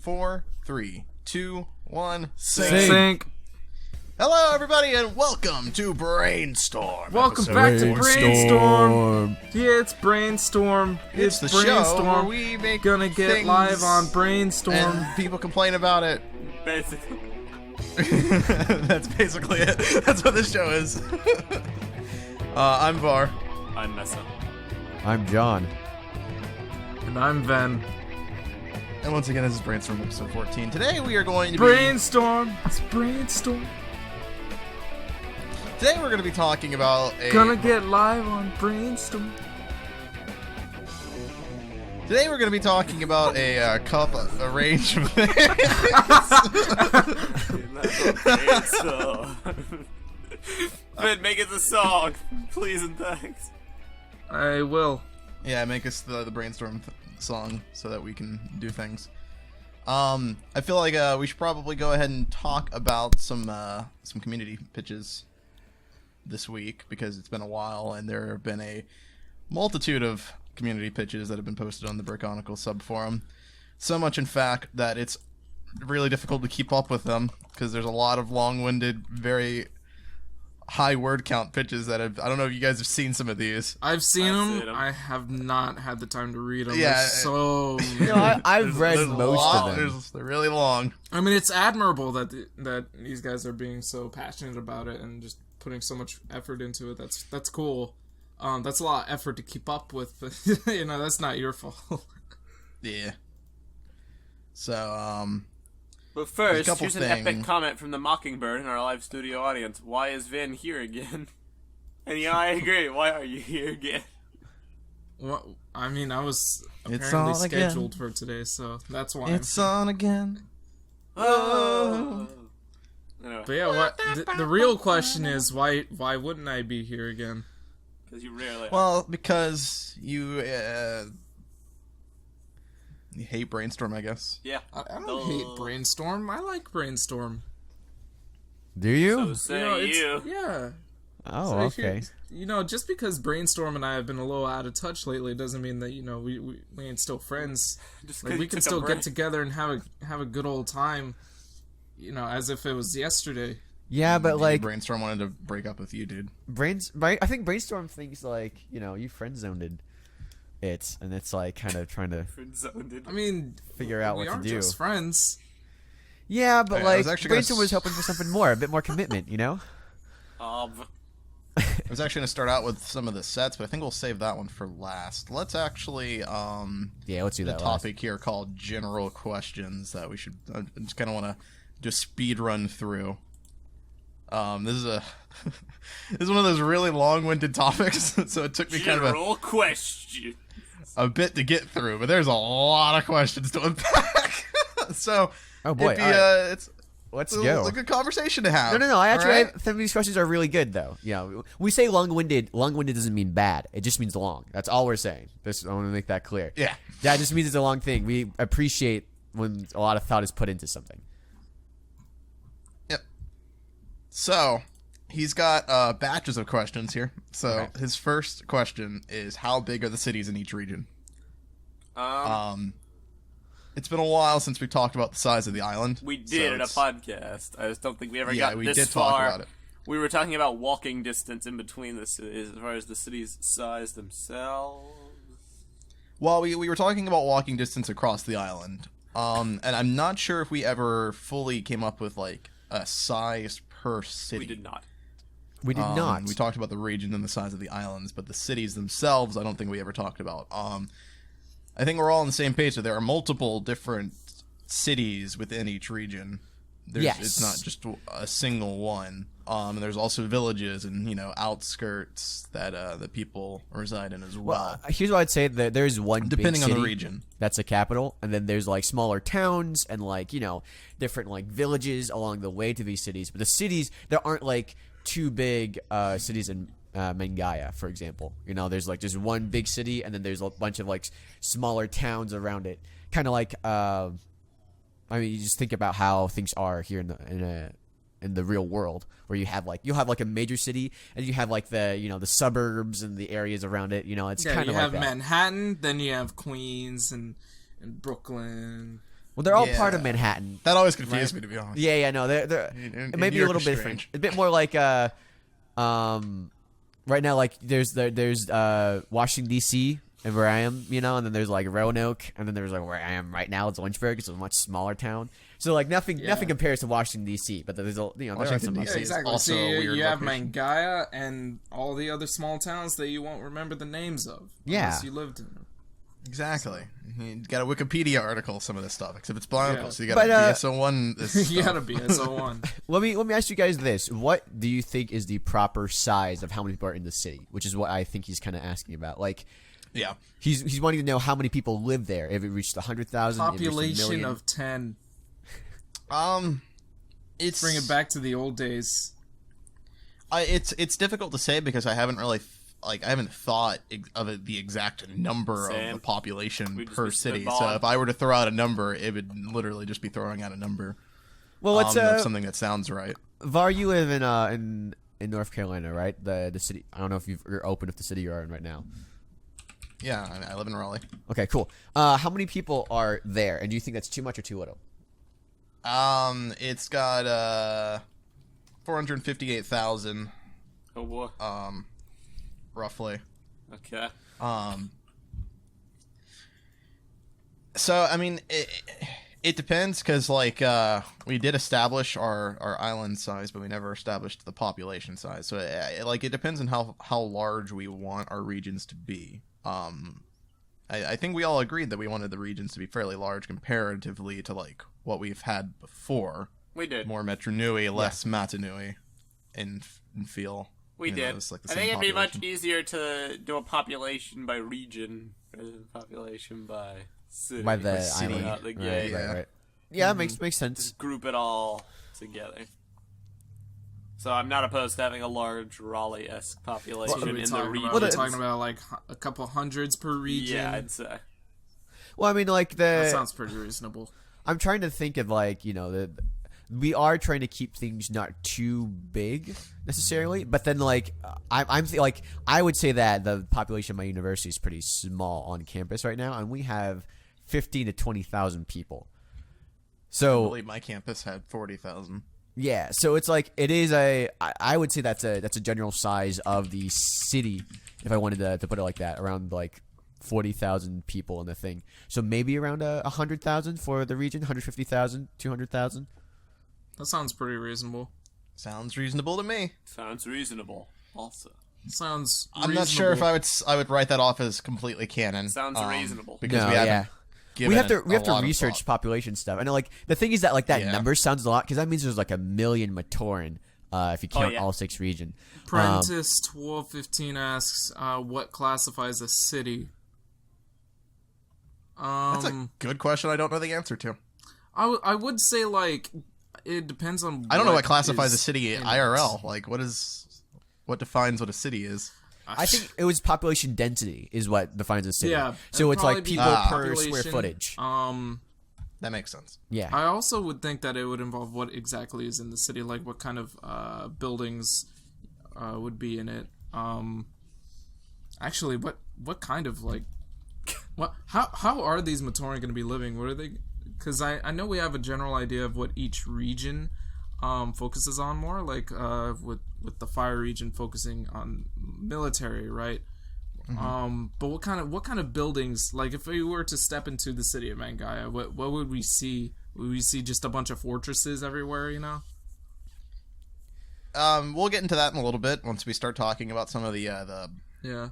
4, 3, 2, 1, Sync. Hello, everybody, and welcome to Brainstorm. Welcome back to Brainstorm. Yeah, it's Brainstorm. It's the Brainstorm. show where we make Gonna get things live on Brainstorm. and people complain about it. Basically. That's basically it. That's what this show is. I'm Var. I'm Meso. I'm John. And I'm Ven. And once again, this is Brainstorm episode 14. Today we are going to Brainstorm. It's Brainstorm. Today we're going to be talking about Gonna get live on Brainstorm. Today we're going to be talking about a cup arrangement. Ben, make it a song, please and thanks. I will. Yeah, make us the Brainstorm song so that we can do things. I feel like we should probably go ahead and talk about some community pitches this week, because it's been a while and there have been a multitude of community pitches that have been posted on the Brickonicle subforum. So much, in fact, that it's really difficult to keep up with them, because there's a lot of long-winded, very high word count pitches that have. I don't know if you guys have seen some of these. I've seen them. I have not had the time to read them. Yeah, so I've read most of them. They're really long. I mean, it's admirable that these guys are being so passionate about it and just putting so much effort into it. That's cool. That's a lot of effort to keep up with, but that's not your fault. Yeah. So, But first, couple here's an things. epic comment from the Mockingbird in our live studio audience. Why is Vin here again? And yeah, I agree. Why are you here again? Well, I mean, I was It's apparently on again. scheduled for today, so that's why. it's on again. Oh. Anyway, But yeah, what the real question is, why wouldn't I be here again? because you rarely. Well, because you hate Brainstorm, I guess. Yeah. I don't hate Brainstorm. I like Brainstorm. Do you? So say you. Yeah. Oh, So if okay. just because Brainstorm and I have been a little out of touch lately doesn't mean that we ain't still friends. Just Like, we can still get together and have a good old time, as if it was yesterday. Yeah, but Maybe like Brainstorm wanted to break up with you, dude. I think Brainstorm thinks like you friend zoned it, and it's like kind of trying to I mean, figure out we what to aren't do. just friends. Yeah, but I was like actually gonna Brainstorm was hoping for something more, a bit more commitment, I was actually going to start out with some of the sets, but I think we'll save that one for last. Let's actually, Yeah, let's do the that. topic here called general questions that we should, I just kind of want to just speed run through. This is this is one of those really long-winded topics, so it took me General question. a bit to get through, but there's a lot of questions to unpack. So, Oh boy, it'd be, alright. it's Let's a, go. a good conversation to have. No. I actually, alright? some of these questions are really good, though. We say long-winded. Long-winded doesn't mean bad. It just means long. That's all we're saying. I want to make that clear. Yeah. That just means it's a long thing. We appreciate when a lot of thought is put into something. Yep. So, he's got batches of questions here. So, Okay. his first question is, how big are the cities in each region? It's been a while since we talked about the size of the island. We did so in a it's- podcast. I just don't think we ever Yeah, got we this did far. talk about it. We were talking about walking distance in between the cities, as far as the cities' size themselves. Well, we were talking about walking distance across the island. And I'm not sure if we ever fully came up with, like, a size per city. We did not. We did not. We talked about the region and the size of the islands, but the cities themselves, I don't think we ever talked about. I think we're all on the same page that there are multiple different cities within each region. Yes. It's not just a single one. And there's also villages and, outskirts that the people reside in as well. Here's what I'd say: that there's one Depending big on the city region. that's a capital, and then there's like smaller towns and like different like villages along the way to these cities. But the cities, there aren't like two big cities in Mangaia, for example. There's like just one big city, and then there's a bunch of like smaller towns around it. Kind of like, you just think about how things are here in the real world, where you'll have like a major city, and you have like the the suburbs and the areas around it. It's kind of you like have that. Manhattan, then you have Queens and Brooklyn. Well, they're all Yeah. part of Manhattan. That always confused me, to be honest. Yeah, no, they're it may be a little bit different. A bit more like right now, like there's Washington D.C. and where I am, and then there's like Roanoke, and then there's like where I am right now. It's Lynchburg. It's a much smaller town. So like nothing compares to Washington D.C. But there's there are Washington, some D.C. other- is Exactly. also See, a weird you have location. Mangaia and all the other small towns that you won't remember the names of. Yeah. Unless you lived in them. Exactly. You got a Wikipedia article, some of this stuff, except it's Bionicle, Yeah. so you got But, BSO1. This You stuff. gotta be SO1. Let me ask you guys this: what do you think is the proper size of how many people are in the city? Which is what I think he's kind of asking about. Like, Yeah. he's wanting to know how many people live there. If it reached 100,000, Population of 10. It's Bring it back to the old days. It's difficult to say because I haven't really I haven't thought of the exact number Same. of the population We'd just per be city. So spitballing. if I were to throw out a number, it would literally just be throwing out a number. Well, let's of something that sounds right. Var, you live in North Carolina, right? The city. I don't know if you're open with the city you're in right now. Yeah, I live in Raleigh. Okay, cool. How many people are there, and do you think that's too much or too little? It's got 458,000 Oh boy. roughly. Okay. So I mean, it depends because we did establish our island size, but we never established the population size. So it depends on how large we want our regions to be. I think we all agreed that we wanted the regions to be fairly large comparatively to what we've had before. We did. More Metro Nui, less Matanui in feel. We You know, did. it's like the I same think it'd be much population. easier to do a population by region rather than population by city. By the city. island, Out the right, gate. Yeah. right. Yeah, makes sense. Just group it all together. So I'm not opposed to having a large Raleigh-esque population What are we in the talking region. about? We're Well, talking about like a couple hundreds per region. Yeah, I'd say. Well, I mean, That sounds pretty reasonable. I'm trying to think of we are trying to keep things not too big necessarily, but then I would say that the population of my university is pretty small on campus right now, and we have 15 to 20,000 people. I So believe my campus had 40,000. yeah, so it's I would say that's a general size of the city if I wanted to put it like that, around 40,000 people in the thing. So maybe around 100,000 for the region, 150,000, 200,000. That sounds pretty reasonable. Sounds reasonable to me. Sounds reasonable. Also, Sounds I'm not sure if reasonable. I would write that off as completely canon. Sounds reasonable. Because No, we haven't yeah. given We have it a to lot of research thought. population stuff. And the thing is that that Yeah. number sounds a lot because that means there's 1 million Matoran if you count yeah. all 6 region. Prentice 1215 asks, what classifies a city? That's a good question. I don't know the answer to. I would say it depends on. I don't know what classifies a is city in it. IRL. What defines what a city is? I think it was population density is what defines a city. Yeah, So it'd it's probably be people per population. square footage. That makes sense. Yeah. I also would think that it would involve what exactly is in the city, like what kind of buildings would be in it. Actually, what kind of what how are these Matoran going to be living? What are they? Because I know we have a general idea of what each region focuses on more, with the fire region focusing on military, right? But what kind of buildings? If we were to step into the city of Mangaia, what would we see? Would we see just a bunch of fortresses everywhere? We'll get into that in a little bit once we start talking about some of the Yeah.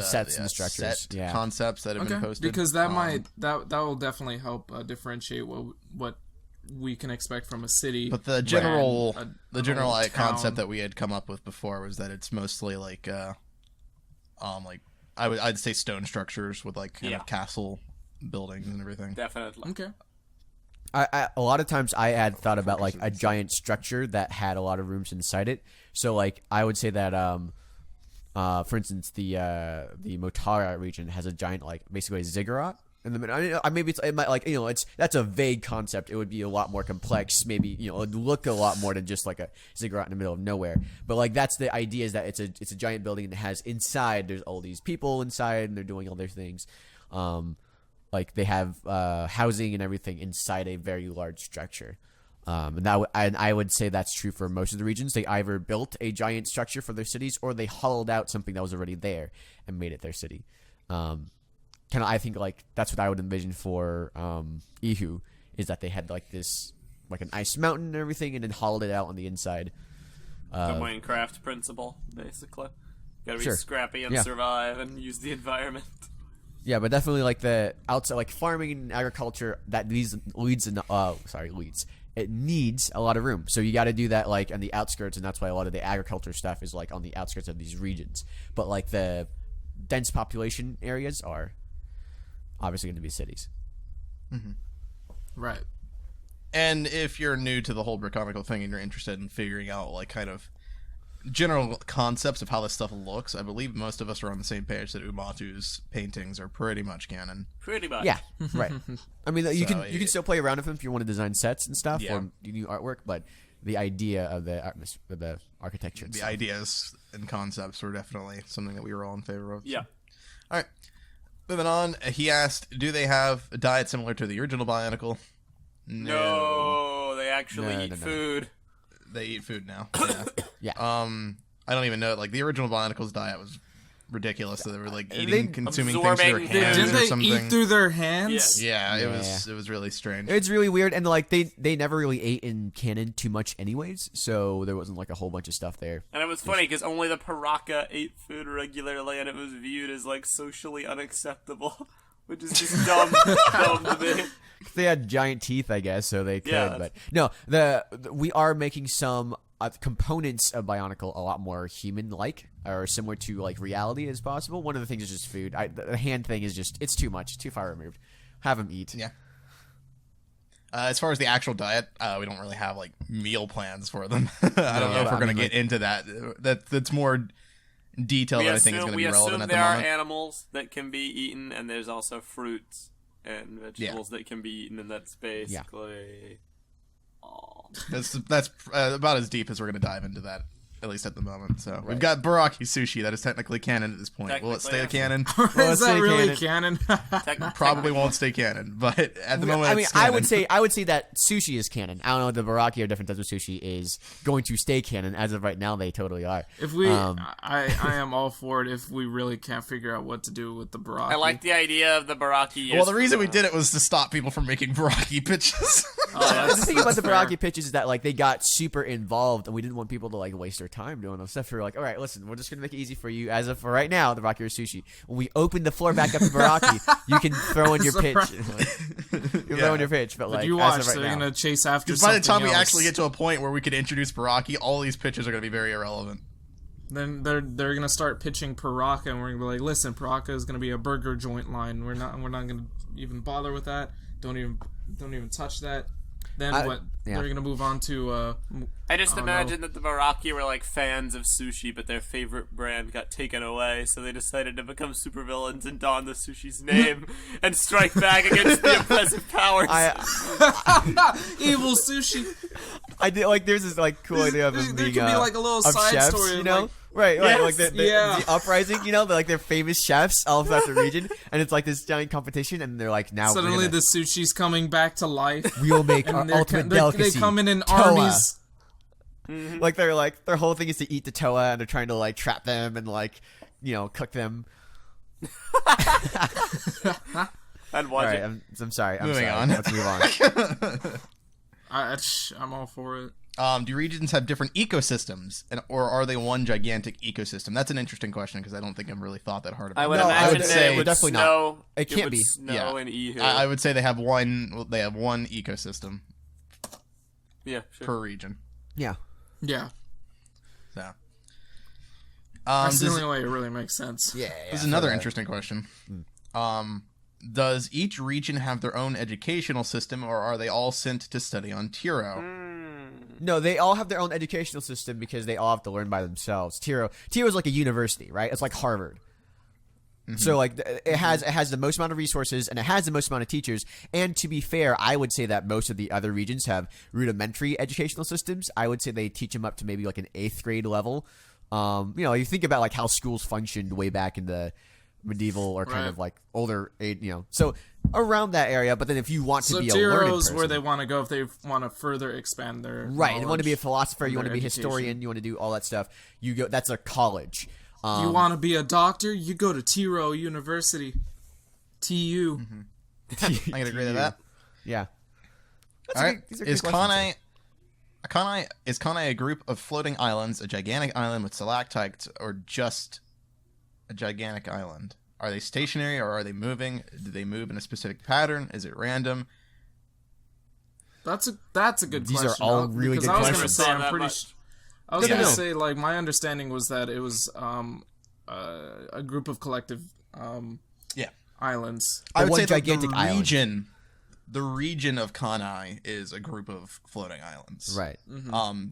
Sets and structures, set yeah. concepts that have been posted. Because that that will definitely help differentiate what we can expect from a city. But the general an old town. concept that we had come up with before was that it's mostly I'd say stone structures with kind Yeah. of castle buildings and everything. Definitely. Okay. I a lot of times I had thought about a giant structure that had a lot of rooms inside it. So I would say that for instance the Motara region has a giant basically a ziggurat in the middle. I mean, maybe it might that's a vague concept. It would be a lot more complex. Maybe it would look a lot more than just a ziggurat in the middle of nowhere. But that's the idea, is that it's a giant building that has inside there's all these people inside and they're doing all their things. like they have housing and everything inside a very large structure. And I would say that's true for most of the regions. They either built a giant structure for their cities, or they hollowed out something that was already there and made it their city. I think like that's what I would envision for Ihu, is that they had like this like an ice mountain and everything, and then hollowed it out on the inside. The Minecraft principle, basically. Gotta be Sure. scrappy and Yeah. survive and use the environment. Yeah, but definitely like the outside, like farming and agriculture, that leads. It needs a lot of room, so you got to do that like on the outskirts, and that's why a lot of the agriculture stuff is like on the outskirts of these regions. But like the dense population areas are obviously going to be cities. Right. And if you're new to the whole Brickonicle thing and you're interested in figuring out like kind of general concepts of how this stuff looks, I believe most of us are on the same page that Oomatu's paintings are pretty much canon. Pretty much. Yeah, right. I mean, you So, can still play around with them if you want to design sets and stuff Yeah. or do new artwork, but the idea of the architecture, and The stuff. ideas and concepts were definitely something that we were all in favor of. Yeah. All right. Moving on, he asked, do they have a diet similar to the original Bionicle? No, they actually No, eat no, no. food. They eat food now. Yeah. Yeah. I don't even know. Like the original Bionicle's diet was ridiculous. So they were like eating, They- consuming things through their absorbing- hands Didn't or they something. eat through their hands? Yeah, Yeah. it was really strange. It's really weird, and like they never really ate in canon too much, anyways. So there wasn't like a whole bunch of stuff there. And it was funny because only the Paraka ate food regularly, and it was viewed as like socially unacceptable, which is just dumb to me. They had giant teeth, I guess, so they could. Yeah. But no, we are making some components of Bionicle a lot more human-like or similar to like reality as possible. One of the things is just food. The hand thing is just it's too much, too far removed. Have them eat. Yeah. As far as the actual diet, we don't really have like meal plans for them. I don't know if we're going to get into that. That's more detail that I think is going to be relevant at the there are moment. animals that can be eaten, and there's also fruits and vegetables that can be eaten, and that's basically all. That's about as deep as we're going to dive into that, at least at the moment. So we've got Barraki sushi that is technically canon at this point. Will it stay Technically, canon? Is that say really canon? Probably won't stay canon, but at the moment, I mean, it's canon. I would say that sushi is canon. I don't know if the Barraki or different types of sushi is going to stay canon. As of right now, they totally are. If we, I am all for it. If we really can't figure out what to do with the Barraki. I like the idea of the Barraki. Well, the reason we did it was to stop people from making Barraki pitches. The thing about the Barraki pitches is that like they got super involved, and we didn't want people to like waste their time doing those stuff. We were like, all right, listen, we're just gonna make it easy for you. As of for right now, the Barraki or sushi. When we open the floor back up to Barraki, you can throw in your pitch. You throw in your pitch, but like you as watch, of right they're now, gonna chase after. Because by the time something we else. actually get to a point where we could introduce Barraki, all these pitches are going to be very irrelevant. then they're gonna start pitching Paraka, and we're gonna be like, listen, Paraka is gonna be a burger joint line. We're not gonna even bother with that. Don't even touch that. Then Yeah. they're gonna move on to. I just don't imagine that the Barraki were like fans of sushi, but their favorite brand got taken away, so they decided to become supervillains and don the sushi's name and strike back against the oppressive powers. Evil sushi. I did like there's this like cool idea of them There being could be like a little of side chefs, story, you know? like- Right, Yes, like the yeah. uprising, you know, they're like they're famous chefs all throughout the region, and it's like this giant competition, and they're like now Suddenly the sushi's coming back to life. we'll make our And they're ultimate they delicacy. come in Toa. armies. Like their whole thing is to eat the toa, and they're trying to like trap them and like cook them. and All watch right, it. I'm sorry. I'm Moving sorry. on. Let's move on. I'm all for it. Do regions have different ecosystems, or are they one gigantic ecosystem? That's an interesting question because I don't think I've really thought that hard about I would it. No, I imagine would that say it would definitely not. snow. It can't would be. snow in Ihu. I would say they have one. They have one ecosystem yeah, sure. per region. Yeah. Yeah, So, that's the does- only way it really makes sense. Yeah. this is another interesting question. Does each region have their own educational system, or are they all sent to study on Tiro? No, they all have their own educational system because they all have to learn by themselves. Tiro is like a university, right? It's like Harvard. So like it has the most amount of resources and it has the most amount of teachers. And to be fair, I would say that most of the other regions have rudimentary educational systems. I would say they teach them up to maybe like an 8th grade level. You think about like how schools functioned way back in the medieval or kind Right. of like older age, so around that area. But then if you want to So be a learned Tiro's person, where they want to go if they want to further expand their right, you want to be a knowledge philosopher, and you want to their be a education. historian, you want to do all that stuff. You go. That's a college. You want to be a doctor? You go to Tiro University. TU. I can agree to that. Yeah. All right. These are good Is questions, Kanai a group of floating islands, a gigantic island with stalactites, or just a gigantic island? Are they stationary or are they moving? Do they move in a specific pattern? Is it random? That's a good These are question. all really because good I was questions. Gonna say, Never I'm saw pretty. that I was Yeah. gonna say like my understanding was that it was a group of collective Yeah. islands. I would one say gigantic the island. region, the region of Kanai is a group of floating islands. Right.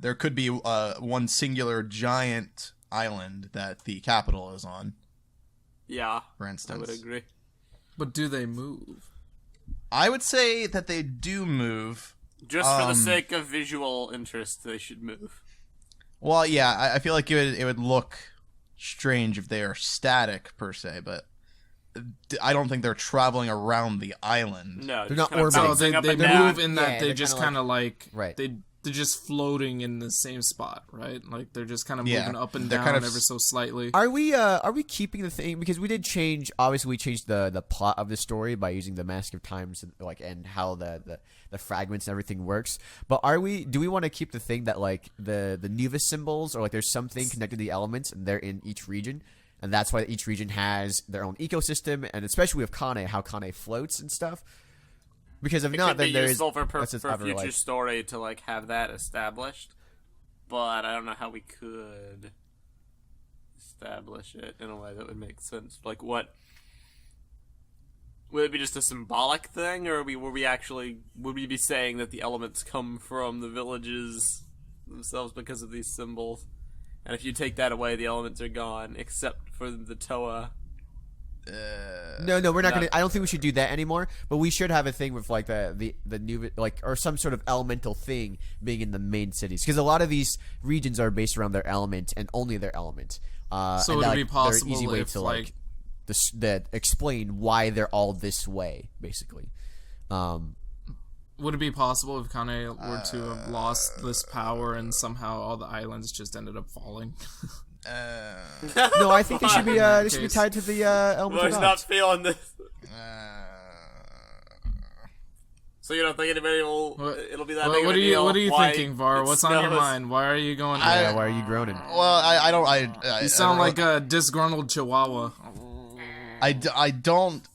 There could be one singular giant island that the capital is on, Yeah, for I instance. would agree. But do they move? I would say that they do move. Just for the sake of visual interest, they should move. Well, yeah, I feel like it would look strange if they are static per se, but I don't think they're traveling around the island. No, They're just not kinda orbiting. So bouncing they up and move down. in Yeah, that they they're just kinda kind of like Right. they're just floating in the same spot, right? Like they're just kind of Yeah, moving up and they're down kind of ever so slightly. Are we keeping the thing, because we did change, obviously we changed the plot of the story by using the Mask of Times and how the fragments and everything works. But do we want to keep the thing that like the Nuva symbols, or like there's something connected to the elements and they're in each region, and that's why each region has their own ecosystem, and especially with Kane, how Kane floats and stuff. Because if It not, could then be there's useful for that's just other, future like- story to like have that established, but I don't know how we could establish it in a way that would make sense. Like, what would it be? Just a symbolic thing, or would we be saying that the elements come from the villages themselves because of these symbols? And if you take that away, the elements are gone, except for the Toa. No, we're not No. gonna. I don't think we should do that anymore. But we should have a thing with like the new, like, or some sort of elemental thing being in the main cities, because a lot of these regions are based around their element and only their element. So and would it that, be like, possible they're an easy way if, to like- that explain why they're all this way, basically. Would it be possible if Kane were to have lost this power and somehow all the islands just ended up falling? No, I think it should be case. tied to the elemental Well, he's not gods. feeling this. So you don't think anybody will? What- It'll be that big of What a are you deal? What are you Why thinking, Var? it What's on your snows? mind? Why are you going? Yeah, why are you groaning? Well, I don't. I You I sound don't like a disgruntled chihuahua. I don't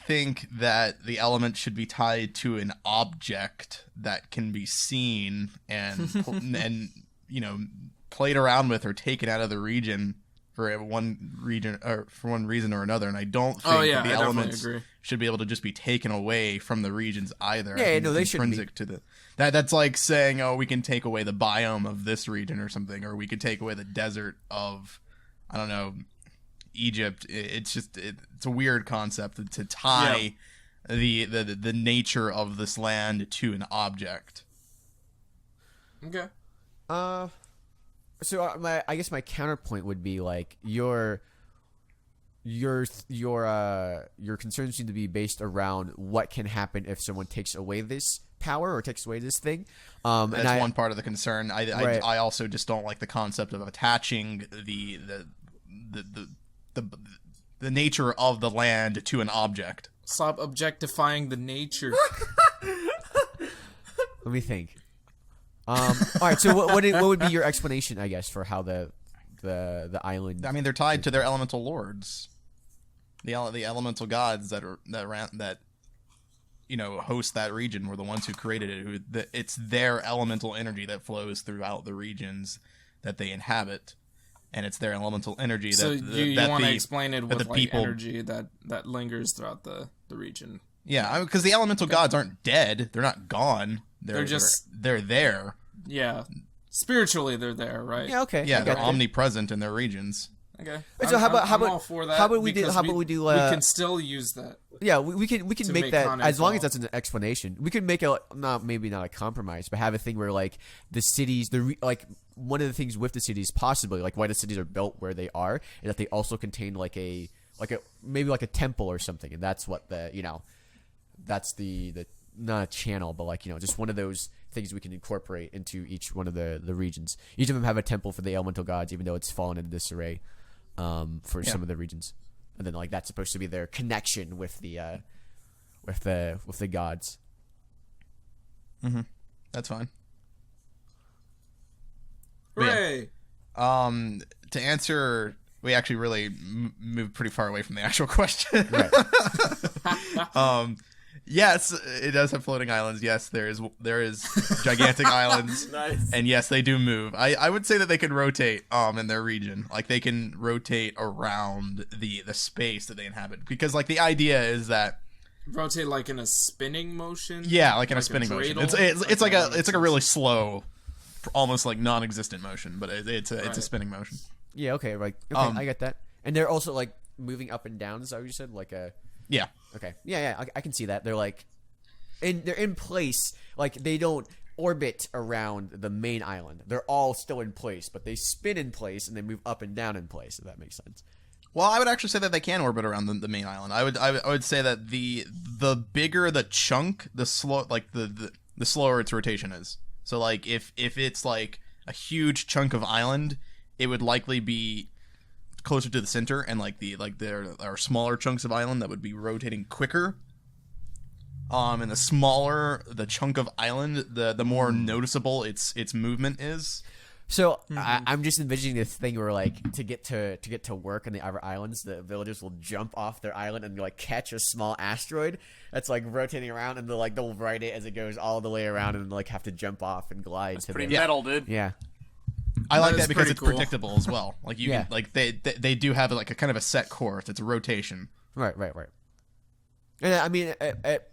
think that the element should be tied to an object that can be seen and played around with or taken out of the region for one reason or another. And I don't think Oh, yeah, that the I definitely elements agree. should be able to just be taken away from the regions either. I Yeah, think no, it's they shouldn't be. intrinsic to the that's like saying, oh, we can take away the biome of this region or something, or we could take away the desert of, I don't know, Egypt. It's a weird concept to tie the nature of this land to an object. Okay. So I guess my counterpoint would be like your concerns seem to be based around what can happen if someone takes away this power or takes away this thing. That's one part of the concern. Right. I also just don't like the concept of attaching the nature of the land to an object. Stop objectifying the nature. Let me think. All right. So what would be your explanation, I guess, for how the island? I mean, they're tied to their elemental lords, the elemental gods that host that region were the ones who created it. It's their elemental energy that flows throughout the regions that they inhabit, and it's their elemental energy So that you that want to the- explain it that with the like people- energy that lingers throughout the region. Yeah, because the elemental gods aren't dead; they're not gone. They're there. Yeah. Spiritually, they're there, right? Yeah. Okay. Yeah, I they're got that. omnipresent in their regions. Okay. So how about I'm all for that how about we because we we can still use that. Yeah, we can to make make that Kane as long as fall. that's an explanation. We could make maybe not a compromise, but have a thing where like the cities, like one of the things with the cities, possibly like why the cities are built where they are, is that they also contain like a maybe like a temple or something, and that's what that's the not a channel, but like just one of those things we can incorporate into each one of the regions. Each of them have a temple for the elemental gods, even though it's fallen into disarray for some of the regions, and then like that's supposed to be their connection with the gods. Mm-hmm. That's fine. Hooray! To answer, we actually really moved pretty far away from the actual question. Right. Yes, it does have floating islands. Yes, there is gigantic islands. Nice. And yes, they do move. I would say that they could rotate in their region. Like they can rotate around the space that they inhabit, because like the idea is that Rotate like in a spinning motion. yeah, like in a spinning motion. dreidel? It's like a really slow, almost like non-existent motion, but it's a spinning motion. Yeah. Okay. Right. Okay, I get that. And they're also like moving up and down. Is that what you said? Like a. Yeah. Okay. Yeah. I can see that. They're like, they're in place. Like they don't orbit around the main island. They're all still in place, but they spin in place and they move up and down in place. If that makes sense. Well, I would actually say that they can orbit around the main island. I would say that the bigger the chunk, the slower its rotation is. So like if it's like a huge chunk of island, it would likely be closer to the center, and there are smaller chunks of island that would be rotating quicker. And the smaller the chunk of island, the more noticeable its movement is. So I'm just envisioning this thing where like to get to work on the other islands, the villagers will jump off their island and like catch a small asteroid that's like rotating around, and they'll ride it as it goes all the way around, and like have to jump off and glide. That's to pretty the, metal, dude. Yeah. I like That is that because pretty it's cool. predictable as well. Like you Yeah. can, like they do have like a kind of a set course. It's a rotation. Right. And I mean, it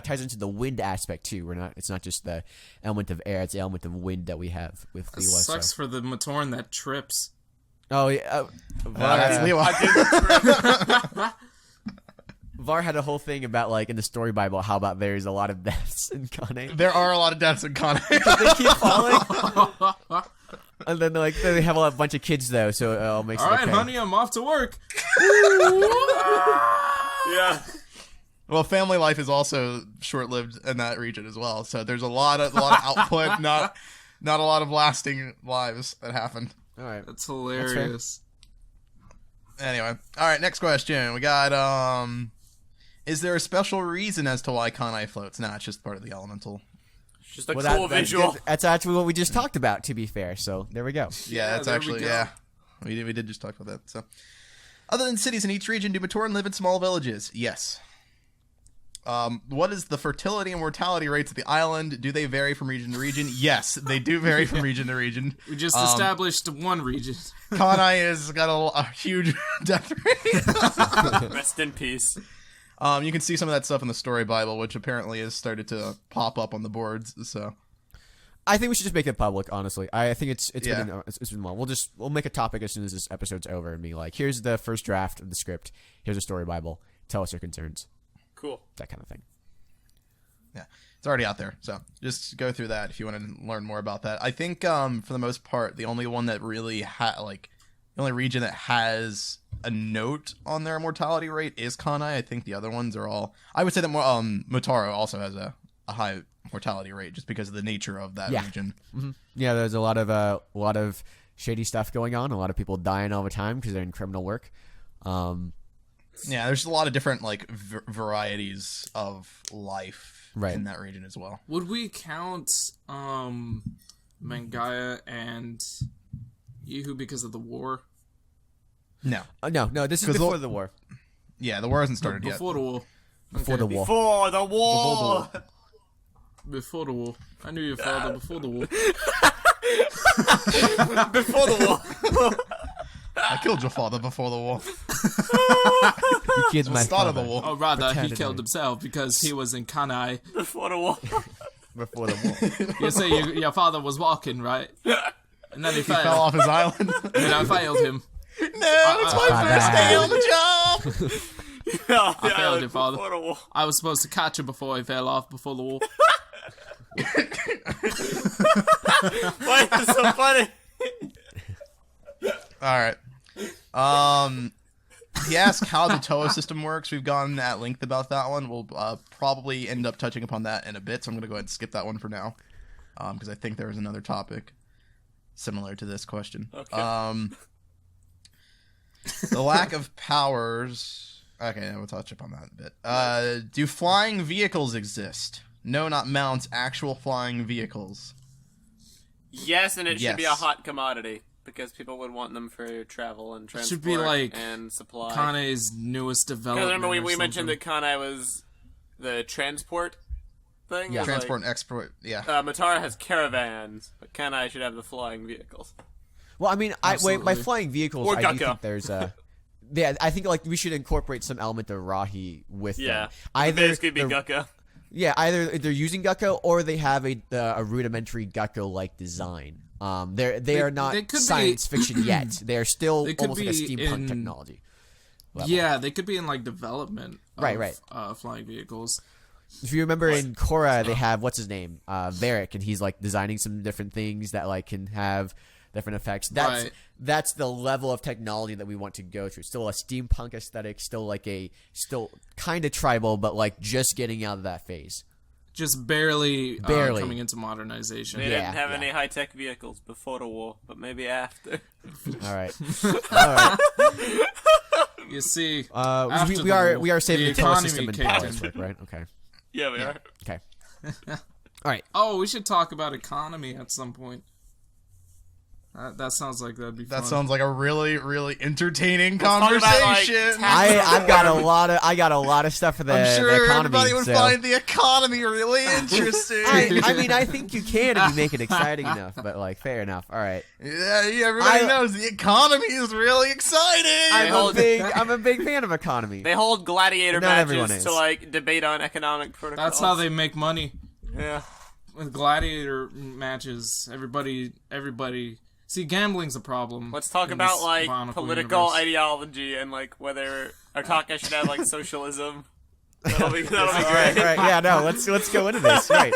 ties into the wind aspect too. It's not just the element of air; it's the element of wind that we have with It Lewa. sucks for the Matoran that trips. Oh yeah, That's Lewa. Var had a whole thing about like in the story Bible how about there's a lot of deaths in Kane. There are a lot of deaths in Kane. They keep falling. And then like they have a bunch of kids though, so it all makes All it right, okay. honey, I'm off to work. Yeah. Well, family life is also short-lived in that region as well. So there's a lot of output, not a lot of lasting lives that happen. All right. That's hilarious. Anyway, all right. Next question. We got is there a special reason as to why Kanai floats? Nah, it's just part of the elemental. It's just a Well, cool visual. That's actually what we just talked about. To be fair, so there we go. Yeah, that's there we actually go. We did just talk about that. So, other than cities in each region, do Matoran live in small villages? Yes. What is the fertility and mortality rates of the island? Do they vary from region to region? Yes, they do vary from region to region. We just established one region. Kanai has got a huge death rate. Rest in peace. You can see some of that stuff in the story Bible, which apparently has started to pop up on the boards. So, I think we should just make it public. Honestly, I think it's Yeah. been well. We'll make a topic as soon as this episode's over and be like, here's the first draft of the script. Here's a story Bible. Tell us your concerns. Cool. That kind of thing. yeah, it's already out there. So just go through that if you want to learn more about that. I think for the most part, the only one that really the only region that has a note on their mortality rate is Kanai. I think the other ones are all. I would say that Motaro also has a high mortality rate just because of the nature of that Yeah. region. Mm-hmm. Yeah, there's a lot of shady stuff going on. A lot of people dying all the time because they're in criminal work. Yeah, there's a lot of different like varieties of life Right. in that region as well. Would we count Mangaia and Yehu because of the war? No, No, this is 'Cause before the- the war. yeah, the war hasn't started yet. Before the war. Before the war. For the war. Before the war. I knew your father before the war. Before the war. I killed your father before the war. You killed The my start of the father war. Oh, rather, he Pretended killed I- himself because he was in Kanai. Before the war. before the war. You say your father was walking, right? And then he Fell failed. off his island. And I failed him. No, it's my Father. first day on the job. Yeah, I failed your father. Before the war. I was supposed to catch him before he fell off before the war. Why is it so funny? All right. he asked how the Toa system works. We've gone at length about that one. We'll probably end up touching upon that in a bit, so I'm going to go ahead and skip that one for now, because I think there was another topic similar to this question. Okay. The lack of powers... Okay, we'll touch upon that in a bit. Do flying vehicles exist? No, not mounts, actual flying vehicles. Yes, and it should be a Yes. hot commodity because people would want them for travel and transport Should be like and supply. Kane's newest development. Because remember we or mentioned something. that Kane was the transport thing. Yeah. Was Transport and export, yeah. Matara has caravans, but Kane should have the flying vehicles. Well, I mean, by Absolutely. flying vehicles, Or I do Gakko. think there's a. Yeah, I think like we should incorporate some element of Rahi with Yeah, them. Either this could be the- Gakko. Yeah, either they're using Gakko or they have a rudimentary Gakko-like design. They are not they could be- science fiction yet. They are still They could almost like a be steampunk in- technology. level. Yeah, they could be in like development. Of, Right. Flying vehicles. If you remember in Korra, they have what's his name, Varric, and he's like designing some different things that like can have different effects. That's the level of technology that we want to go through. Still a steampunk aesthetic, still kind of tribal, but like just getting out of that phase. Just barely coming into modernization. They Yeah, didn't have yeah. any high-tech vehicles before the war, but maybe after. All right, all right. You see, We after the are war, saving the Toa economy system and kicked power in. network, right? Okay, Yeah, we are. okay. All right. Oh, we should talk about economy at some point. That sounds like that'd be fun. That sounds like a really, really entertaining talk about, like, conversation. I've got a lot of stuff for the, I'm the sure economy. everybody would so- find the economy really interesting. I mean, I think you can if you make it exciting enough, but like, fair enough. All right. Yeah, everybody I- knows the economy is really exciting. I'm a big fan of economy. They hold gladiator Not everyone matches is. to like debate on economic protocols. That's how they make money Yeah. with gladiator matches. Everybody. See, gambling's a problem. Let's talk in about this like Bionicle political universe. ideology and like whether Otaka should have like socialism. That'll be All great. right. Yeah. No. Let's go into this. Right.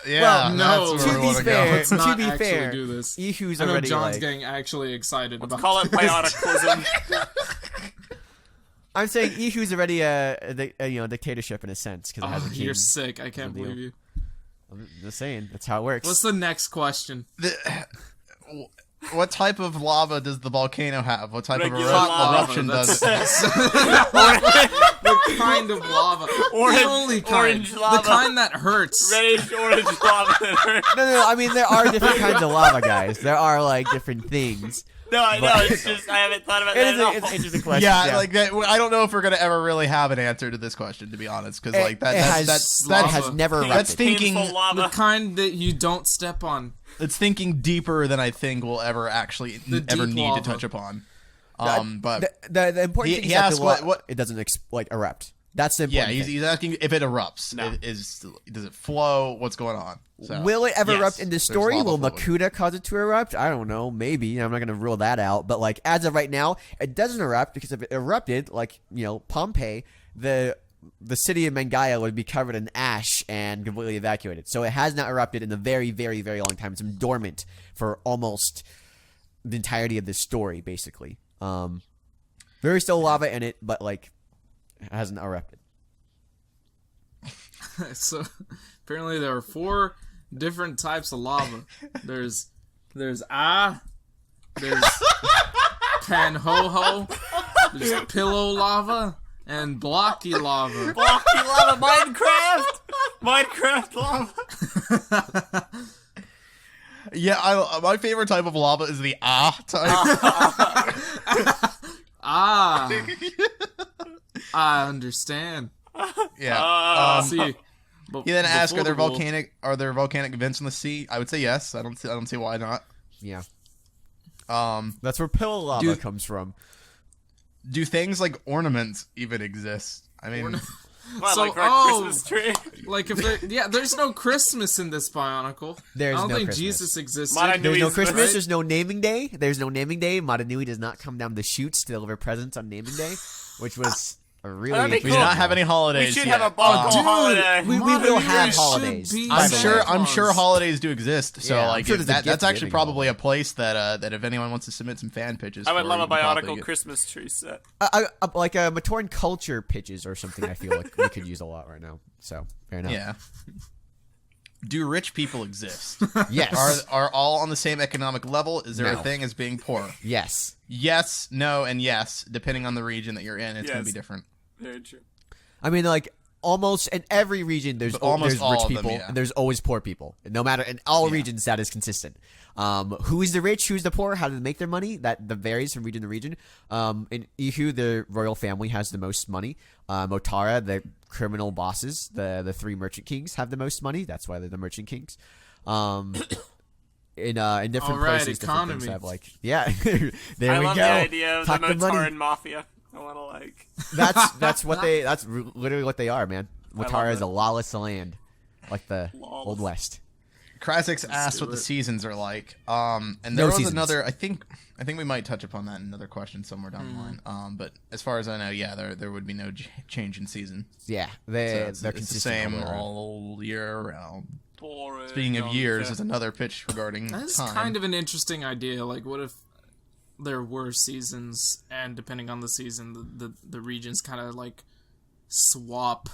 Yeah, Well, no. that's where To we be wanna fair, go. Let's not to be actually fair, do this. Ihu's I know already John's like. getting actually excited about Call it this. bionicalism. I'm saying Ihu's already a dictatorship in a sense because it has a king. You're sick. I can't deal. believe you. I'm just saying that's how it works. What's the next question? What type of lava does the volcano have? What type Regular of lava, eruption does it? The kind of lava. Orange- the only kind. orange lava. The kind that hurts. Reddish orange lava. No. I mean, there are different kinds of lava, guys. There are like different things. No, I know. It's just I haven't thought about that at all. It's an interesting question. Yeah, like that. I don't know if we're gonna ever really have an answer to this question, to be honest, because like that. it has, That's lava lava. has never that's erupted. thinking. Painful lava. The kind that you don't step on. It's thinking deeper than I think we'll ever actually The ever deep need lava. to touch upon. But The important He thing is that asked the what- it doesn't erupt. That's the yeah, important he's asking if it erupts. No. Does it flow? What's going on? So, Will it ever yes, erupt in the there's story? lava Will flowing. Makuta cause it to erupt? I don't know. Maybe. I'm not going to rule that out. But like as of right now, it doesn't erupt because if it erupted, like Pompeii, the city of Mangaia would be covered in ash and completely evacuated. So it has not erupted in a very, very, very long time. It's been dormant for almost the entirety of this story, basically. There's still lava in it, but like it hasn't erupted. So apparently there are 4 different types of lava. There's there's Panhoho, there's pillow lava, and blocky lava. Blocky lava, Minecraft lava. Yeah, my favorite type of lava is the type. I understand. Yeah. See, but He then asked, before "Are there volcanic vents in the sea?" I would say yes. I don't see why not. Yeah. Um, That's where pillow lava Dude. comes from. do things like ornaments even exist? I mean, What, So- like our oh. Christmas tree? Like if there's no Christmas in this Bionicle. There's I don't no think Christmas. Jesus existed. Mara There's no Nui's Christmas. right? There's no naming day. There's no naming day. Madanui does not come down the chutes to deliver presents on naming day, which was really. That'd be We cool. do not have any holidays. We should yet. have a Buckle dude, holiday. We Mother, will you have guys should holidays. be I'm Santa sure. Claus. I'm sure holidays do exist. So Yeah, I'm like sure there's a that's actually gift-giving probably a holiday. place that if anyone wants to submit some fan pitches, I would for, love you a can probably Bionicle get- Christmas tree set. Like a Matoran culture pitches or something. I feel like we could use a lot right now. So fair enough. Yeah. Do rich people exist? Yes. Are all on the same economic level? Is there No. a thing as being poor? Yes. Yes, no, and yes. Depending on the region that you're in, it's going to Yes. be different. Very true. I mean, like almost in every region, there's But almost there's all rich of them, people yeah. and there's always poor people. No matter in all regions, that is consistent. Who is the rich? Who's the poor? How do they make their money? That varies from region to region. In Ihu, the royal family has the most money. Motara, the criminal bosses, the three merchant kings have the most money. That's why they're the merchant kings. In different Alright, places, different things economy. have like there I we love go. the idea of Talk the the money. Motaran Mafia. I want to like. That's literally what they are, man. love Motara is it. a lawless land, like the Lawless. Old West. Krasix asked do what the it. seasons are like. And there No was seasons. another. I think we might touch upon that in another question somewhere down the line. But as far as I know, yeah, there would be no change in season. Yeah, So they're it's the consistent same all the way around. all year round. Boring. Speaking of Don't years, care. is another pitch regarding That's time. kind of an interesting idea. Like, what if there were seasons, and depending on the season, the regions kind of like swap.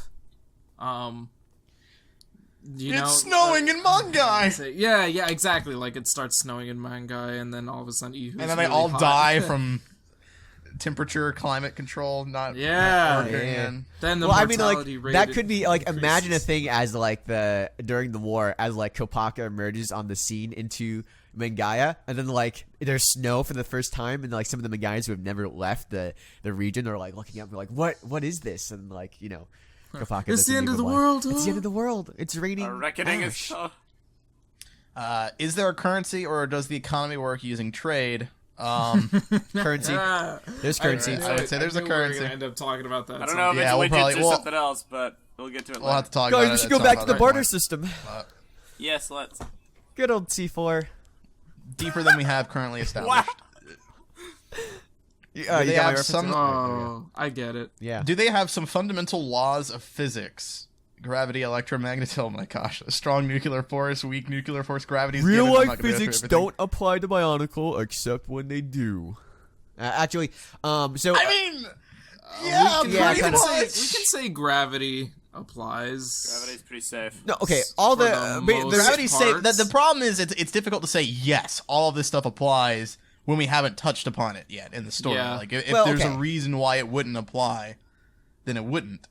You know, It's snowing in Mangaia, say- yeah, exactly. Like it starts snowing in Mangaia, and then all of a sudden, Ihu's and then they really all hot. die from temperature, climate control, not Yeah. working. Yeah. And Then the Well, I mean, like mortality rate that could be like imagine a increases. thing as like during the war as like Kopaka emerges on the scene into Mangaia, and then like there's snow for the first time, and like some of the Mangaians who have never left the region are like looking up, and like what is this? And like Kopaka. It's the doesn't end of even, the like, world. It's the end of the world. It's raining. A reckoning is. ash. is there a currency, or does the economy work using trade? Currency. Ah, There's currency. I would say there's a knew we were currency. gonna end up talking about that. I don't know if Yeah, it's we'll widgets probably- or we'll- something else, but we'll get to it We'll have later. to talk about Guys, it. we should at go some back to other the barter point. system. Yes, let's. Good old C4. Deeper than we have currently established. Yeah, Do they you got my have reference? some- Oh, I get it. Yeah. Do they have some fundamental laws of physics? Gravity, electromagnetism, oh my gosh. A strong nuclear force, weak nuclear force, gravity is Real given. I'm life not gonna go through physics everything. don't apply to Bionicle except when they do. Actually, so I mean, yeah, yeah, pretty kinda. much. We can say gravity applies. Gravity's pretty safe. no, okay, all For the, the but most- there's- Gravity's safe. parts. The problem is it's difficult to say yes, all of this stuff applies when we haven't touched upon it yet in the story. Yeah. Like if Well, there's okay. a reason why it wouldn't apply, then it wouldn't.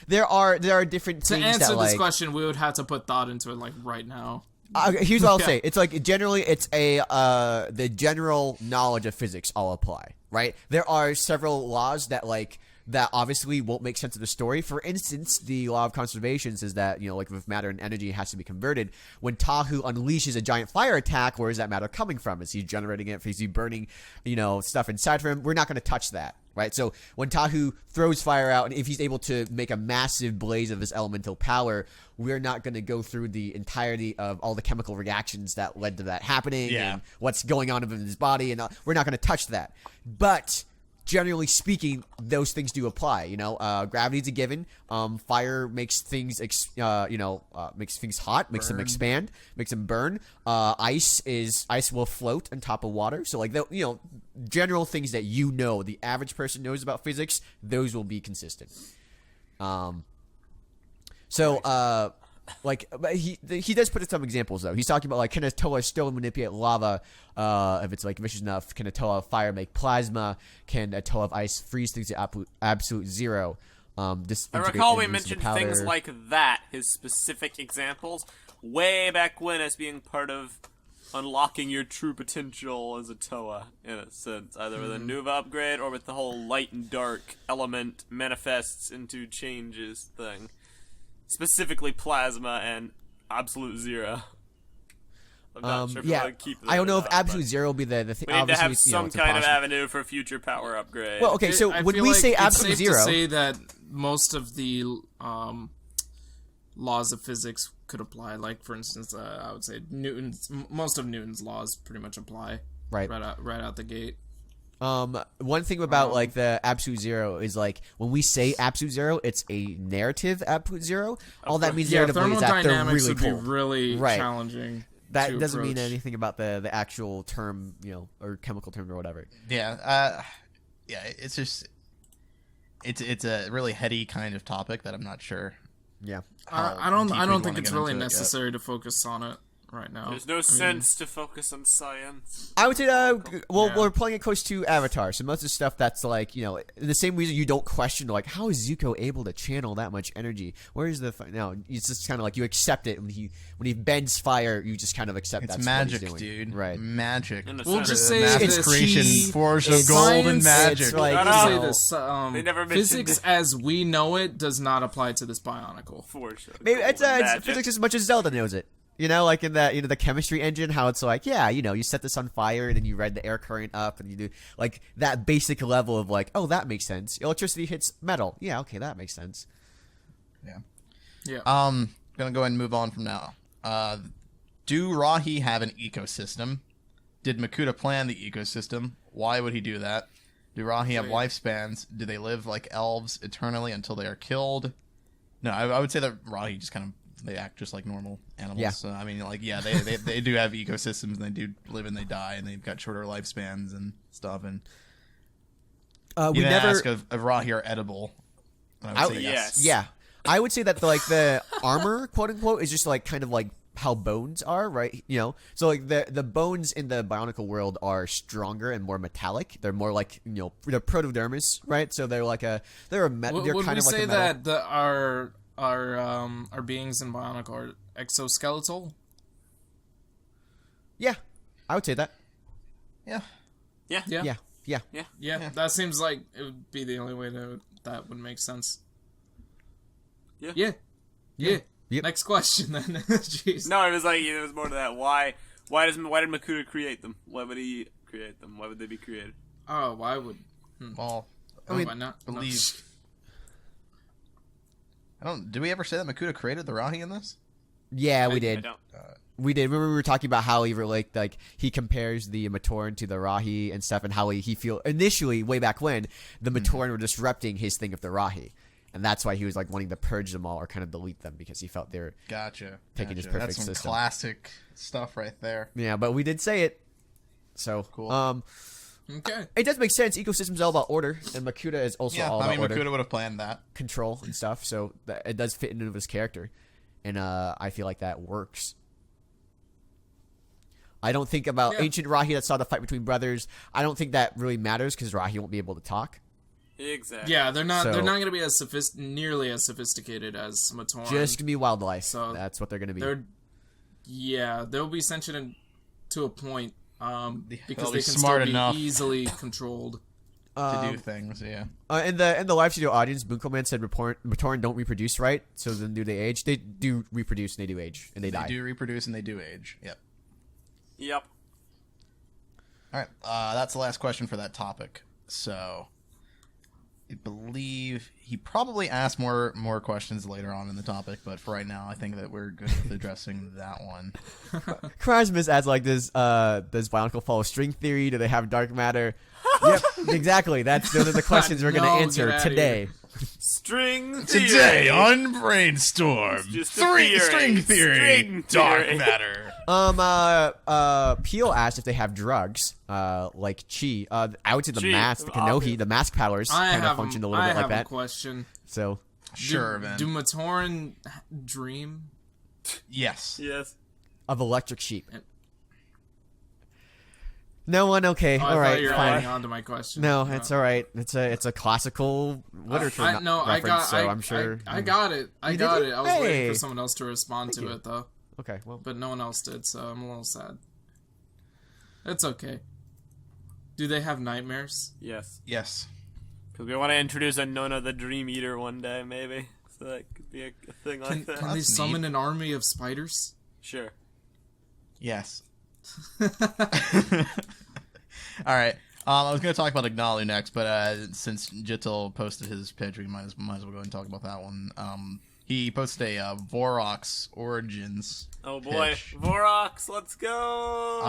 there are different To things answer that this like. question, we would have to put thought into it, like right now. Here's what I'll say. It's like generally it's the general knowledge of physics all apply, right? There are several laws that obviously won't make sense of the story. For instance, the law of conservation says that, like with matter and energy has to be converted. When Tahu unleashes a giant fire attack, where is that matter coming from? Is he generating it? Is he burning, stuff inside from him? We're not going to touch that. Right, so when Tahu throws fire out, and if he's able to make a massive blaze of his elemental power, we're not going to go through the entirety of all the chemical reactions that led to that happening and what's going on in his body, and we're not going to touch that. But generally speaking, those things do apply. Gravity's a given. Fire makes things, makes things hot, makes them expand, makes them burn. Ice will float on top of water. So general things that the average person knows about physics, those will be consistent. But he does put some examples though. He's talking about can a Toa still manipulate lava if it's vicious enough? Can a Toa of fire make plasma? Can a Toa of ice freeze things to absolute zero? I recall we mentioned things like that, his specific examples, way back when as being part of unlocking your true potential as a Toa, in a sense, either with a Nuva upgrade or with the whole light and dark element manifests into changes thing. Specifically plasma and absolute zero. I'm not sure if I want to keep that I don't know or if not, absolute but zero will be the thing. we need to Obviously, have some it's kind of impossible. avenue for future power upgrade. Well, okay, so I when feel we like say it's absolute safe zero, to say that most of the laws of physics could apply. Like, for instance, I would say most of Newton's laws pretty much apply right? right out the gate. One thing about like the absolute zero is like when we say absolute zero, it's a narrative absolute zero. All that means narratively is that they're thermodynamics really would cold. be really Right. challenging. That to doesn't mean approach. anything about the actual term, or chemical term or whatever. Yeah, it's just it's a really heady kind of topic that I'm not sure. Yeah. I don't think it's really necessary to focus on it right now. There's no sense to focus on science. I would say well, Yeah. we're playing it close to Avatar, so most of the stuff that's like, the same reason you don't question like how is Zuko able to channel that much energy? Where is the no? It's just kind of like you accept it when he bends fire, you just kind of accept It's that's magic, what he's doing. dude. Right. Magic. We'll just say massive this. creation, forge of it's gold and science, magic. it's like, Shut I'll up. say you know, this: They never mentioned physics it. as we know it does not apply to this bionicle. For sure. maybe it's Magic. physics as much as Zelda knows it. Like in that, the chemistry engine, how it's like, you set this on fire and then you ride the air current up and you do like that basic level of like, oh, that makes sense. Electricity hits metal. Yeah, okay, that makes sense. Yeah. Gonna go ahead and move on from now. Do Rahi have an ecosystem? Did Makuta plan the ecosystem? Why would he do that? Do Rahi have lifespans? Do they live like elves eternally until they are killed? No, I would say that Rahi just kind of they act just like normal animals. Yeah. So I mean, like, they do have ecosystems and they do live and they die and they've got shorter lifespans and stuff. And We you never ask if Rahi are edible. And I would say yes. Yeah, I would say that the armor, quote unquote, is just like kind of like how bones are, right? So like the bones in the bionicle world are stronger and more metallic. They're more like they're protodermis, right? So they're like they're Would kind we of like say a metal. that our beings in bionicle are exoskeletal? Yeah, I would say that. Yeah. Yeah. Yeah. Yeah. That seems like it would be the only way that would make sense. Yeah. Yeah. Yep. Next question then. Jeez. No, it was like there was more to that. Why did Makuta create them? Why would he create them? Why would they be created? Oh, why would? Well, Why not? I No. believe. Did we ever say that Makuta created the Rahi in this? Yeah, we I did. don't. We did. Remember we were talking about how he like he compares the Matoran to the Rahi and stuff, and how he feel initially way back when the Matoran were disrupting his thing of the Rahi, and that's why he was like wanting to purge them all or kind of delete them because he felt they're Gotcha. Taking his That's perfect some system. classic stuff right there. yeah. But we did say it, so Cool. Okay. It does make sense. Ecosystem's all about order, and Makuta is also Yeah, all I about mean, order, Makuta would have planned that. control, and stuff. So it does fit into his character, and I feel like that works. I don't think about ancient Rahi that saw the fight between brothers. I don't think that really matters because Rahi won't be able to talk. Exactly. Yeah, they're not. So- They're not going to be as nearly as sophisticated as Matoran. Just gonna be wildlife. So That's what they're gonna be. they'll be sentient to a point. Because They'll they be can smart still enough. be easily controlled. To do things, yeah. In the live studio audience, Bunkelman said Matoran don't reproduce right, so then do they age? They do reproduce and they do age and they die. do reproduce and they do age. Yep. Yep. All right, that's the last question for that topic. So, I believe he probably asked more questions later on in the topic, but for right now, I think that we're good with addressing that one. Christmas adds like does Bionicle follow string theory? Do they have dark matter? Yep, exactly. Those are the questions we're gonna No, answer get outta today. String Today theory. on Brainstorm, Just a theory. string theory, String dark theory. matter. Peel asked if they have drugs, like chi. I would say the Chi, mask, the Kanohi, obvious. the mask powers I kind of have functioned a a, little I bit like have a that. question. So Sure, do, man. Do Matoran dream? Yes. Yes. of electric sheep. No one. Okay, Oh, all I right, thought you were fine. adding on to my question. No, it's all right. It's a classical literature reference, I got. so I'm sure. I got it. I You got did? it. I was waiting Hey. for someone else to respond to you. it though, Okay, well, but no one else did, so I'm a little sad. It's okay. Do they have nightmares? Yes. Yes. Because we want to introduce a Nona the Dream Eater one day, maybe. So that could be a thing like that. Can they That's summon neat. an army of spiders? Sure. Yes. All right. I was going to talk about Ignalu next, but since Jitil posted his pitch, we might as well go ahead and talk about that one. He posted a Vorahk's Origins. Oh boy, pitch. Vorahk, let's go!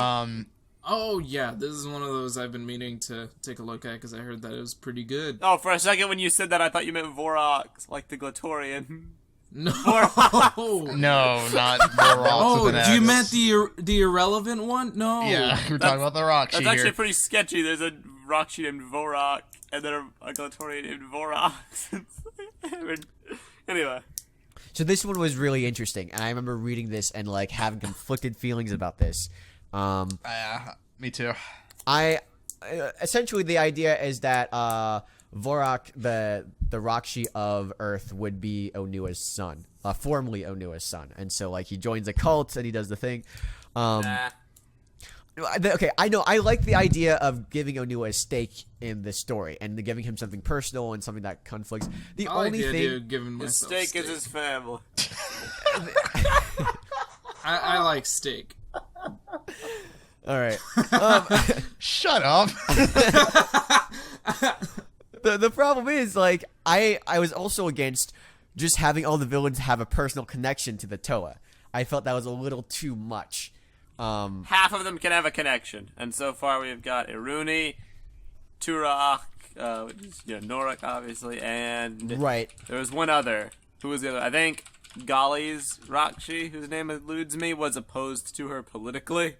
Oh yeah, this is one of those I've been meaning to take a look at because I heard that it was pretty good. Oh, for a second when you said that, I thought you meant Vorahk, like the Glatorian. No, No, not Vorahk. Oh, with an do you X. meant the irrelevant one? No. Yeah, we're talking about the Rahkshi That's actually here. pretty sketchy. There's a Rahkshi named Vorahk, and then a Glatorian named Vorahk. Anyway. So this one was really interesting, and I remember reading this and like having conflicted feelings about this. Me too. I essentially the idea is that Vorahk, the Rahkshi of Earth, would be Onua's son, formerly Onua's son, and so like he joins a cult and he does the thing. Nah. Okay, I know. I like the idea of giving Onua a stake in this story and giving him something personal and something that conflicts. The I like only the idea thing, of giving His myself steak is his family. I like steak. all right. Shut up. The problem is like I was also against just having all the villains have a personal connection to the Toa. I felt that was a little too much. Half of them can have a connection, and so far we've got Iruni, Turok, which is Norak, obviously, and Right. there was one other. Who was the other? I think Gali's Rahkshi, whose name eludes me, was opposed to her politically,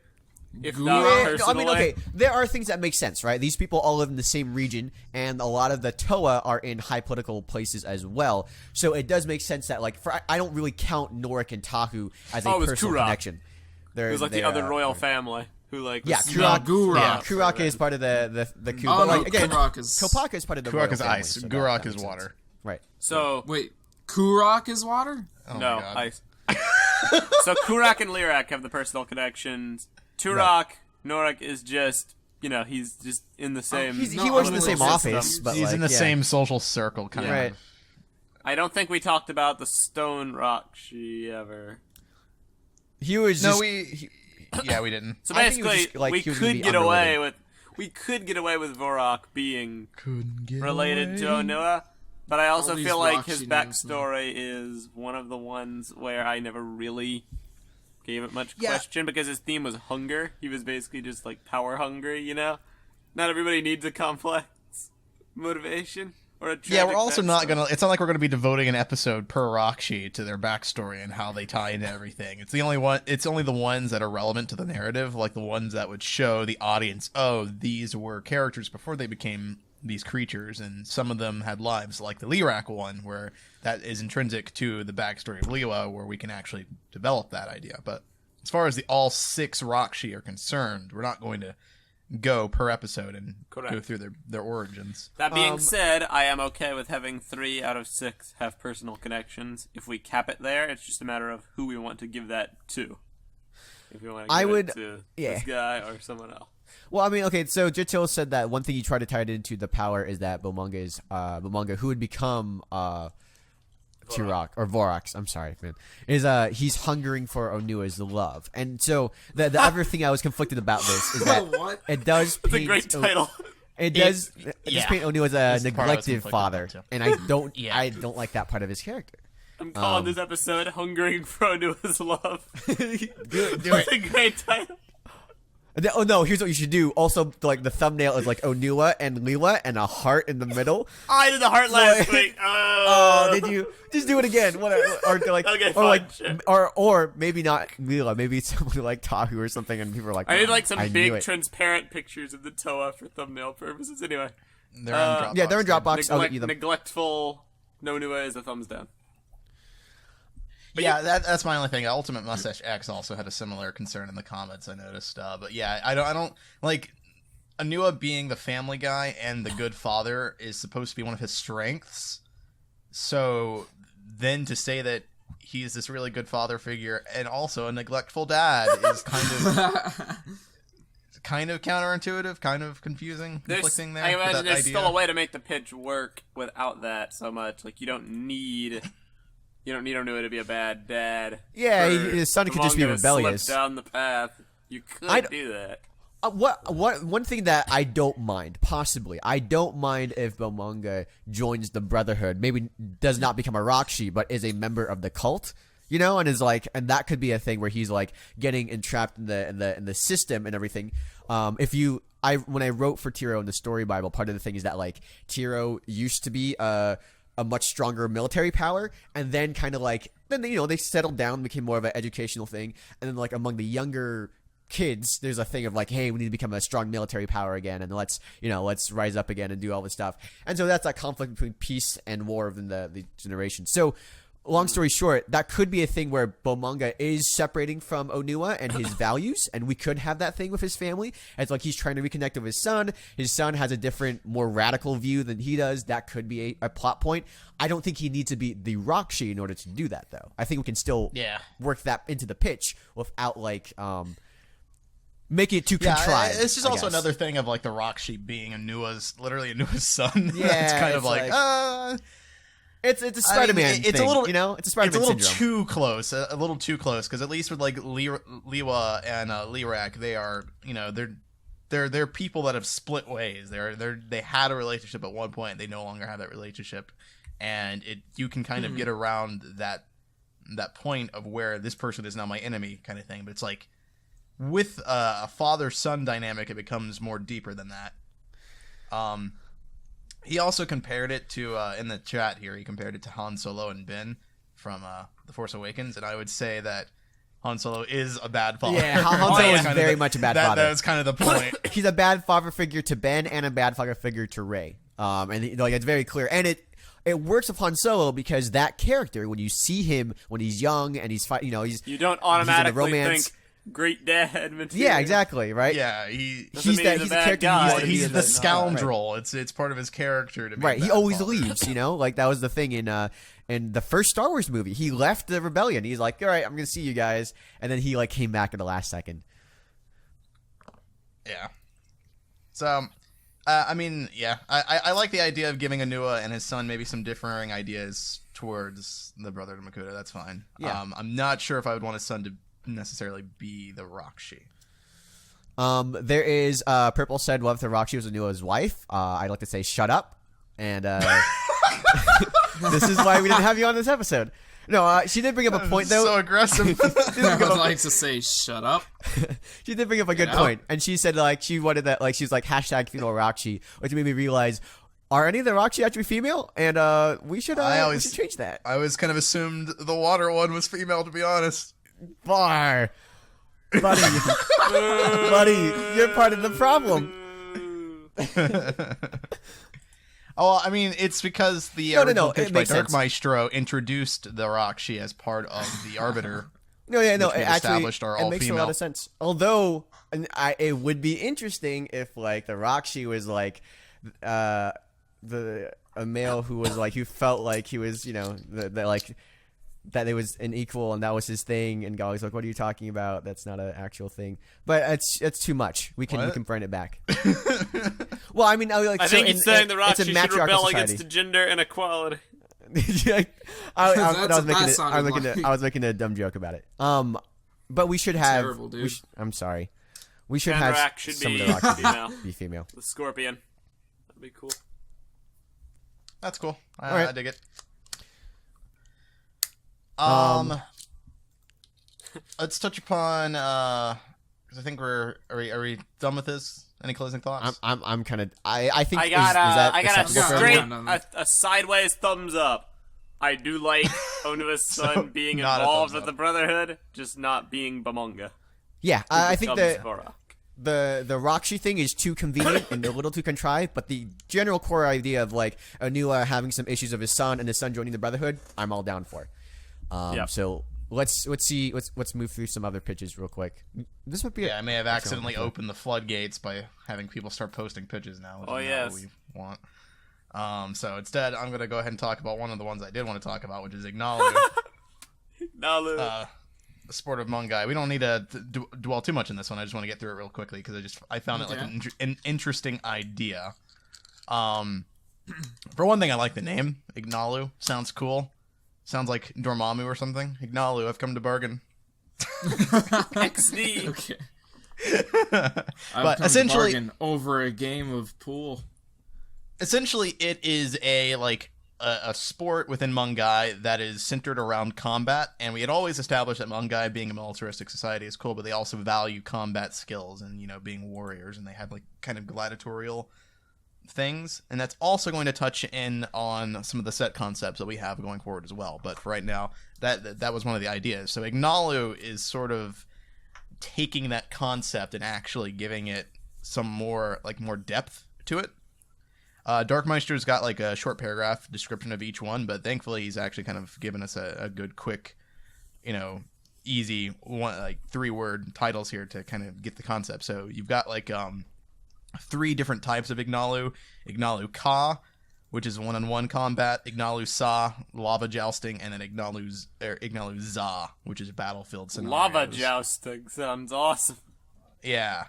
if not Yeah, no, personally. I mean, okay, there are things that make sense, right? These people all live in the same region, and a lot of the Toa are in high political places as well. So it does make sense that, like, I don't really count Norik and Tahu as a Oh, it was personal Turok. connection. It was like the other royal family who like Yeah, was Kurok. Gurok. Yeah, Kurok is part of the coup. Oh but, no, like, again, Kurok is. Kopaka is part of the Kurok royal is family, ice. so Gurok that is makes sense. water. Right. So Wait, Kurok is water? Oh no my God. ice. So Kurak and Lirak have the personal connections. Turok, Norak is just he's just in the same. He works in the same political office, system. but He's like, in the yeah. same social circle, kind Right. of. I don't think we talked about the Stone Rahkshi ever. He was No, just, yeah, we didn't. So I think it was basically, just, like, we he was gonna could be get away unrelated. with Vorahk being Couldn't get related to Onua, but I also All these feel like Rahkshi his names, backstory is one of the ones where I never really gave it much question because his theme was hunger. He was basically just like power hungry, Not everybody needs a complex motivation or a tragic Yeah, we're also not backstory. gonna. It's not like we're gonna be devoting an episode per Rahkshi to their backstory and how they tie into everything. It's the only one. It's only the ones that are relevant to the narrative, like the ones that would show the audience, oh, these were characters before they became these creatures, and some of them had lives, like the Lirak one, where that is intrinsic to the backstory of Liwa, where we can actually develop that idea. But as far as the all 6 Rahkshi are concerned, we're not going to go per episode and Correct. go through their origins. That being said, I am okay with having 3 out of 6 have personal connections. If we cap it there, it's just a matter of who we want to give that to. If we want to give it to this guy or someone else. Well, I mean, okay, so Jitil said that one thing you tried to tie it into the power is that Bomonga, who would become Turok, or Vorahk, I'm sorry, man, is he's hungering for Onua's love. And so the other thing I was conflicted about this is that What? it does That's a paint great title. it does yeah. paint Onua as a This is the part I was neglected conflicted father, about, too. and I don't Yeah. I don't like that part of his character. I'm calling this episode Hungering for Onua's Love. Do That's it. a great title. Oh no! Here's what you should do. Also, like the thumbnail is like Onua and Lila and a heart in the middle. I did the heart last week. Oh, did you just do it again? What? Or like, Okay, or fine, like, sure. or maybe not Lila. Maybe it's someone like Tahu or something, and people are like, I need like some I knew big it. transparent pictures of the Toa for thumbnail purposes. Anyway, They're on Dropbox. Yeah, they're in Dropbox. I'll get you them. neglectful Nonua is a thumbs down. But yeah, that's my only thing. Ultimate Mustache X also had a similar concern in the comments, I noticed. But yeah, I don't like Onua being the family guy and the good father is supposed to be one of his strengths. So then to say that he's this really good father figure and also a neglectful dad is kind of counterintuitive, kind of confusing, conflicting there. I with imagine that there's idea. still a way to make the pitch work without that so much. Like you don't need Onua to be a bad dad. Yeah, for his son could just be Bomonga to slip rebellious. down the path. You could I do that. One thing that I don't mind, possibly, I don't mind if Bomonga joins the Brotherhood. Maybe does not become a Rahkshi, but is a member of the cult. you know, and is like, and that could be a thing where he's like getting entrapped in the system and everything. When I wrote for Tiro in the story Bible, part of the thing is that like Tiro used to be a much stronger military power, and then kind of like they settled down, became more of an educational thing, and then like among the younger kids, there's a thing of like, hey, we need to become a strong military power again, and let's rise up again and do all this stuff. And so that's that conflict between peace and war within the generation. So long story short, that could be a thing where Bomonga is separating from Onua and his values, and we could have that thing with his family. It's like he's trying to reconnect with his son. His son has a different, more radical view than he does. That could be a plot point. I don't think he needs to be the Rahkshi in order to do that, though. I think we can still work that into the pitch without like making it too contrived. It's just also another thing of like the Rahkshi being literally Anua's son. Yeah, it's kind of like It's a Spider-Man thing, it's a little, it's a Spider-Man It's a little syndrome. too close, a little too close, because at least with like Liwa and Lirak, they are, they're people that have split ways. They had a relationship at one point, they no longer have that relationship, and you can kind of get around that point of where this person is now my enemy kind of thing. But it's like with a father-son dynamic, it becomes more deeper than that. He also compared it to, in the chat here, he compared it to Han Solo and Ben from The Force Awakens, and I would say that Han Solo is a bad father. Yeah, Han Solo is very much a bad father. That was kind of the point. He's a bad father figure to Ben and a bad father figure to Rey. And it's very clear. And it works with Han Solo because that character, when you see him when he's young and he's fighting, you don't automatically he's in a romance. think great dad material. Yeah, exactly, right? Yeah, he's a character guy. he's the scoundrel. Right. It's part of his character to be right. a He bad always father. leaves, like that was the thing in the first Star Wars movie. He left the rebellion. He's like, all right, I'm gonna see you guys, and then he like came back at the last second. Yeah. So, I like the idea of giving Onua and his son maybe some differing ideas towards the brother to Makuta. That's fine. Yeah. I'm not sure if I would want his son to necessarily be the Rahkshi. There is Purple said, "What if the Rahkshi was Onua's wife?" I'd like to say, "Shut up," and this is why we didn't have you on this episode. No, she did bring up a point though. So aggressive. I would like to say, shut up. She did bring up a good point, and she said like she wanted that, like she was like hashtag female Rahkshi, which made me realize, are any of the Rahkshi actually female? And we should change that. I always kind of assumed the water one was female, to be honest. Bar, buddy, you're part of the problem. Oh, I mean, it's because the original pitch by makes sense. DarkMaestro introduced the Rahkshi as part of the Arbiter. It actually established are all makes a female. lot of sense. Although, it would be interesting if like the Rahkshi was like a male who was like who felt like he was that it was an equal and that was his thing, and God was like, "What are you talking about? That's not an actual thing." But it's too much. We can bring it back. Well, I mean, I think he's saying the Rahkshi should rebel against gender inequality. I was making a dumb joke about it. But we should have. Terrible, dude. I'm sorry. We should Panrak have should some be of the Rahkshi female. be female. The Scorpion. That'd be cool. That's cool. right. I dig it. Let's touch upon. Because I think are we done with this? Any closing thoughts? I'm kind of. I think. I got a acceptable for straight, everyone? a sideways thumbs up. I do like Onua's son being not a involved thumbs with the up. Brotherhood, just not being Bomonga. Yeah, I think Becomes that Vorahk. the Rahkshi thing is too convenient and a little too contrived, but the general core idea of like Onua having some issues of his son and his son joining the Brotherhood, I'm all down for. Yep. So let's move through some other pitches real quick. This might be I may have accidentally opened the floodgates by having people start posting pitches now. Which is not what we want. So instead, I'm going to go ahead and talk about one of the ones I did want to talk about, which is Ignalu. Nalu. The sport of Mangaia. We don't need to dwell too much on this one. I just want to get through it real quickly because I found it like an interesting idea. For one thing, I like the name Ignalu. Sounds cool. Sounds like Dormammu or something. Ignalu, I've come to bargain. XD. Okay. But essentially, over a game of pool. essentially, it is a like a sport within Mangaia that is centered around combat, and we had always established that Mangaia, being a militaristic society, is cool, but they also value combat skills and, you know, being warriors, and they have like kind of gladiatorial things, and that's also going to touch in on some of the set concepts that we have going forward as well. But for right now, that was one of the ideas. So Ignalu is sort of taking that concept and actually giving it some more depth to it. DarkMaestro's got like a short paragraph description of each one, but thankfully he's actually kind of given us a good, quick, you know, easy one, like 3-word titles here to kind of get the concept. So you've got like 3 different types of Ignalu. Ignalu Ka, which is one-on-one combat. Ignalu Sa, lava jousting, and then Ignalu Za, which is battlefield scenarios. Lava jousting sounds awesome. Yeah.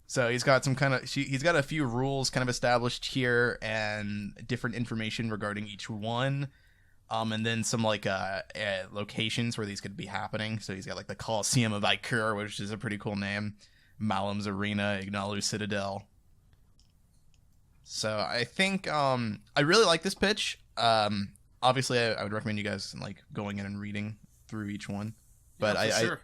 So he's got he's got a few rules kind of established here and different information regarding each one. And then some like locations where these could be happening. So he's got like the Coliseum of Ikur, which is a pretty cool name. Malam's Arena, Ignalu Citadel. So I think I really like this pitch. Obviously, I would recommend you guys like going in and reading through each one. But Yeah, for sure.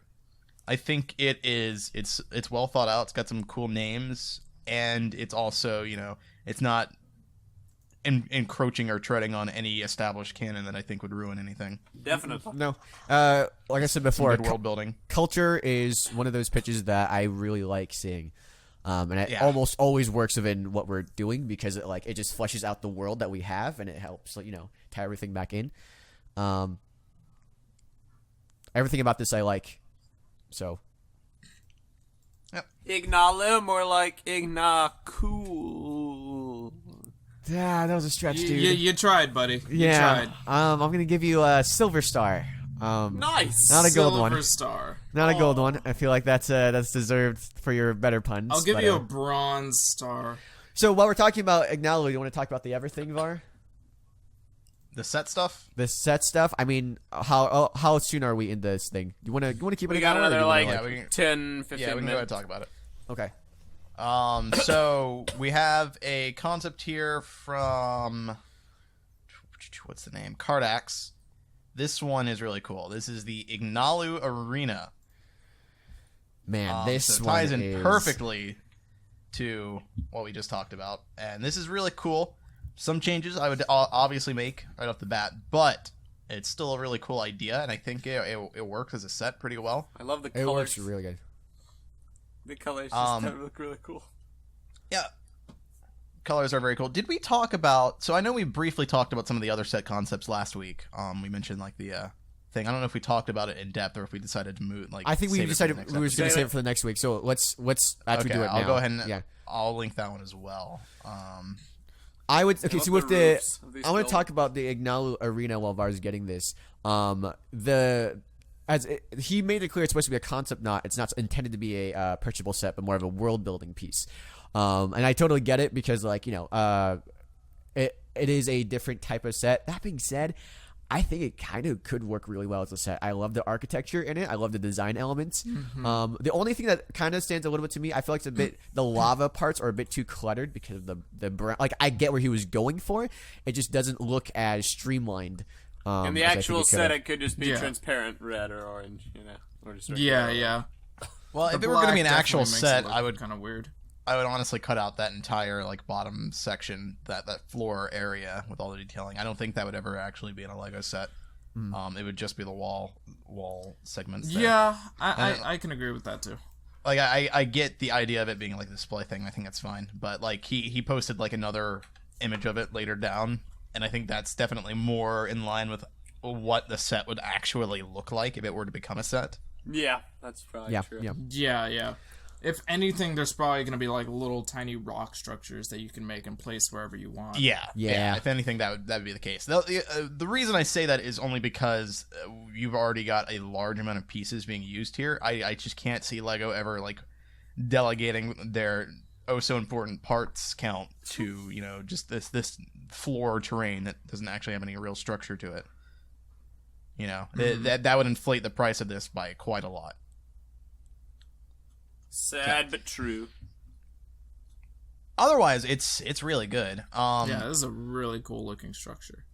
I think it's well thought out. It's got some cool names, and it's also, you know, it's not encroaching or treading on any established canon that I think would ruin anything. Definitely. No. Like I said before, Good world building. culture is one of those pitches that I really like seeing. And it Yeah. almost always works within what we're doing because it just fleshes out the world that we have, and it helps, you know, tie everything back in. Everything about this I like. So Ignalu, more like Ignacool. yeah, that was a stretch, dude. You tried, buddy. You Yeah. tried. I'm gonna give you a silver star. Nice. Not a gold one. Silver star. Not a gold one. I feel like that's deserved for your better puns. I'll give but, you a bronze star. So while we're talking about Ignalu, you want to talk about the everything, Var? The set stuff? The set stuff. I mean, how soon are we in this thing? You want to keep it? We an got hour, or another do you wanna, Yeah, we can, 10, 15 yeah, we can go ahead and minutes. talk about it. Okay. So we have a concept here from what's the name? Cardax. This one is really cool. This is the Ignalu Arena. Man, this so it one ties in is perfectly to what we just talked about, and this is really cool. Some changes I would obviously make right off the bat, but it's still a really cool idea, and I think it works as a set pretty well. I love the It colors. works really good. The colors just look really cool. Yeah. Colors are very cool. Did we talk about... So I know we briefly talked about some of the other set concepts last week. We mentioned like the thing. I don't know if we talked about it in depth or if we decided to move... I think we save it for the decided next we were episode. going to save it for the next week. So let's actually do it now. I'll go ahead and yeah. I'll link that one as well. I would okay. love So the with the, roofs of these I want to buildings. talk about the Ignalu Arena while Var's getting this. He made it clear it's supposed to be a concept, it's not intended to be a purchasable set, but more of a world building piece. And I totally get it because, like, you know, it is a different type of set. That being said, I think it kind of could work really well as a set. I love the architecture in it. I love the design elements. Mm-hmm. The only thing that kind of stands a little bit to me, I feel like it's a bit the lava parts are a bit too cluttered because of the brown. Like, I get where he was going for. It just doesn't look as streamlined. In the as I think actual it set, could've. it could just be Yeah. transparent red or orange, you know, or just Yeah, regular. yeah. Well, if The it were going to be an black actual definitely makes it set, look I would kind of weird. honestly cut out that entire like bottom section, that floor area with all the detailing. I don't think that would ever actually be in a Lego set. It would just be the wall segments there. Yeah, I can agree with that too. Like I get the idea of it being like a display thing. I think that's fine. But like he posted like another image of it later down, and I think that's definitely more in line with what the set would actually look like if it were to become a set. Yeah, that's probably Yeah, true. yeah. Yeah. If anything, there's probably going to be like little tiny rock structures that you can make and place wherever you want. Yeah. If anything, that would be the case. The reason I say that is only because you've already got a large amount of pieces being used here. I just can't see Lego ever like delegating their so important parts count to, you know, just this floor terrain that doesn't actually have any real structure to it. You know, that would inflate the price of this by quite a lot. Sad but true. otherwise, it's really good. Yeah, this is a really cool looking structure.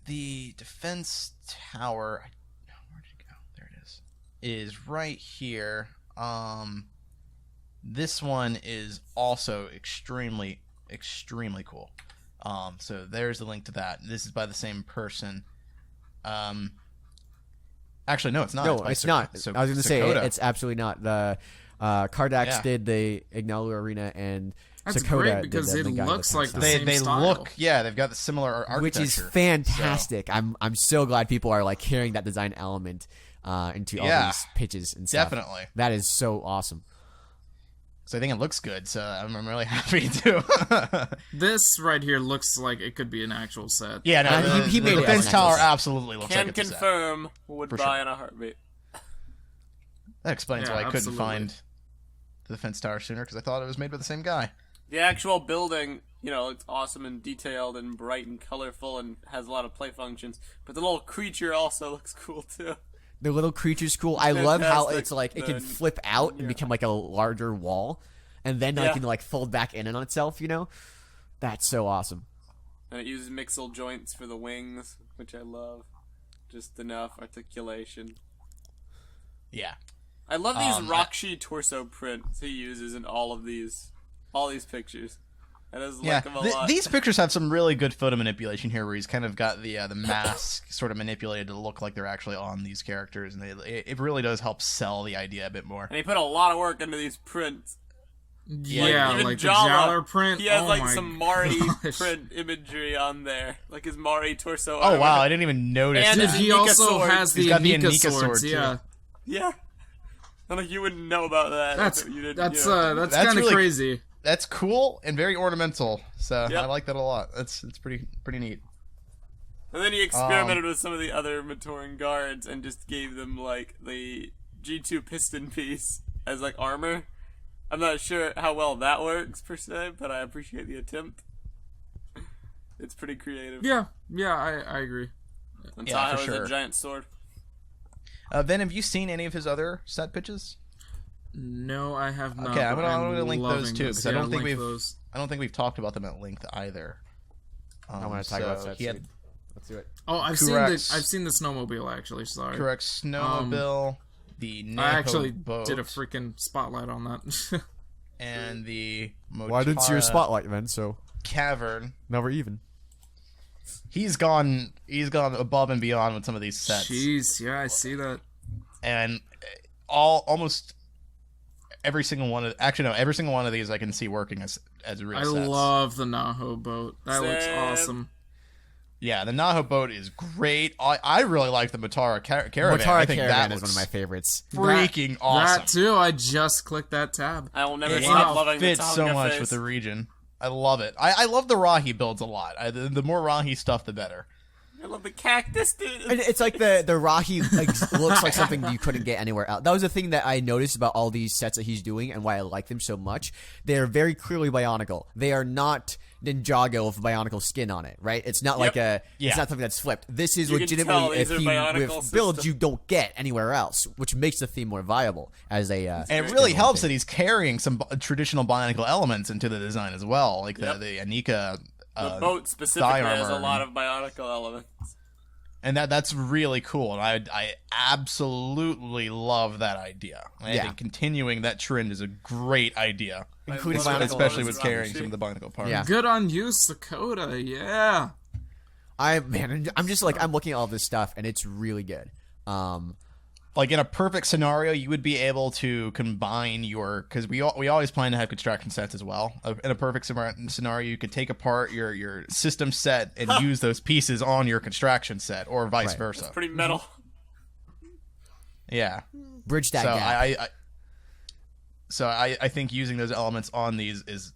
The defense tower, where did it go? There it is right here. This one is also extremely, extremely cool. So there's the link to that. This is by the same person. Actually, no, it's not. No, by it's not. So, I was going to say Sakota. it's absolutely not. The Kardax Yeah. did the Ignalu Arena, and That's Sakota great did because the it Mangaia looks like defense the tower. same style. look, yeah, they've got the similar architecture, Which is fantastic. I'm so glad people are like carrying that design element into all these pitches and stuff. definitely. That is so awesome. So I think it looks good. So I'm really happy too. This right here looks like it could be an actual set. Yeah, no, he made the it defense as an tower actual- absolutely looks Can like it's a set. confirm. Would For buy sure. in a heartbeat. That explains Yeah, why I couldn't absolutely. find the defense tower sooner, because I thought it was made by the same guy. The actual building, looks awesome and detailed and bright and colorful and has a lot of play functions. But the little creature also looks cool too. The little creature's cool. I love how Fantastic. it's like it can The- flip out and yeah. become like a larger wall, and then Yeah. it can like fold back in on itself. That's so awesome. And it uses mixel joints for the wings, which I love. Just enough articulation. Yeah. I love these Um, Rahkshi torso prints he uses in all these pictures. I just Yeah, like them a lot. these pictures have some really good photo manipulation here, where he's kind of got the mask sort of manipulated to look like they're actually on these characters, and it really does help sell the idea a bit more. And he put a lot of work into these prints. Yeah, Even like the Jala, Jowler print. He has oh like my some Mari gosh. print imagery on there, like his Mari torso. Oh armor. wow, I didn't even notice. And that. his He Anika also sword. has the He's got the Anika Anika sword, swords. too. Yeah, Yeah, I'm like you wouldn't know about that. that's if you didn't, that's That's kind of really- crazy. That's cool and very ornamental. So Yep. I like that a lot. It's pretty neat. And then he experimented with some of the other Matoran guards and just gave them like the G2 piston piece as like armor. I'm not sure how well that works per se, but I appreciate the attempt. It's pretty creative. Yeah, I agree. And Yeah, Tahoe for is sure. a giant sword. Ben, have you seen any of his other set pitches? No, I have not. Okay, I'm but gonna link those loving too, this. because I don't think link we've those. talked about them at length either. I want to talk about that. He had Let's do it. Oh, I've Correct. seen the snowmobile actually. Sorry, correct snowmobile, the Neho I actually boat, did a freaking spotlight on that. and the Motara Well, I didn't see your spotlight, then, so cavern. now we're even. He's gone above and beyond with some of these sets, Jeez, yeah, I see that. and almost every single one of these I can see working as real I sets. love the Naho boat. That looks Same. awesome. Yeah, the Naho boat is great. I really like the Motara caravan. I Motara think Caravan that is one of my favorites. freaking awesome. That too. I just clicked that tab. I will never It stop loving the fits so Tonga much face. with the region. I love it. I love the Rahi builds a lot. The more Rahi stuff, the better. I love the cactus, dude. And it's like the Rahi looks like something you couldn't get anywhere else. That was the thing that I noticed about all these sets that he's doing and why I like them so much. They're very clearly Bionicle. They are not Ninjago with Bionicle skin on it, right? It's not like Yeah. it's not something that's flipped. This is You can tell legitimately a these are theme Bionicle with builds systems. you don't get anywhere else, which makes the theme more viable as a. And it really helps that he's carrying some traditional Bionicle elements into the design as well, like Yep. the Anika. The boat specifically thigh has a armor lot of Bionicle elements. And that's really cool, and I absolutely love that idea. I Yeah. think continuing that trend is a great idea, including love Bionicle it. especially Elements with of carrying Rahkshi. some of the Bionicle parts. Yeah. Good on you, Sakota. Yeah. I'm just like I'm looking at all this stuff and it's really good. Like in a perfect scenario, you would be able to combine because we always plan to have construction sets as well. In a perfect scenario, you could take apart your system set and use those pieces on your construction set, or vice Right. versa. Pretty metal. Yeah. Bridge that So gap. I think using those elements on these is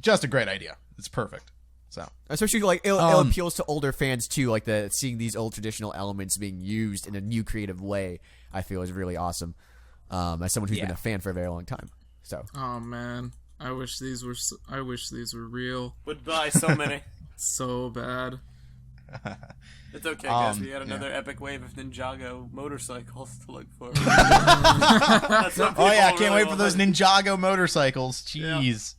just a great idea. It's perfect. So Especially like it appeals to older fans too, like seeing these old traditional elements being used in a new creative way. I feel is really awesome. As someone who's been Yeah. a fan for a very long time. So Oh man, I wish these were. I wish these were real. Would buy so many. So bad. It's okay, guys. We had yeah. another epic wave of Ninjago motorcycles to look for. That's what oh yeah, I people can't wait really for those want. Ninjago motorcycles. Jeez.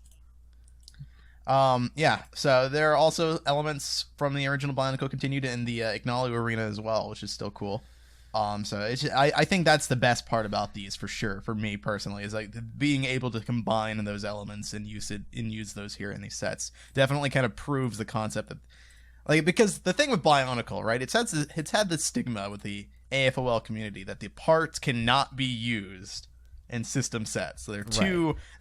Yeah, so there are also elements from the original Bionicle continued in the Ignalu arena as well, which is still cool. So I think that's the best part about these for sure, for me personally, is like being able to combine those elements and use those here in these sets. Definitely kind of proves the concept that, like, because the thing with Bionicle, right? It's had this stigma with the AFOL community that the parts cannot be used in system sets. So they're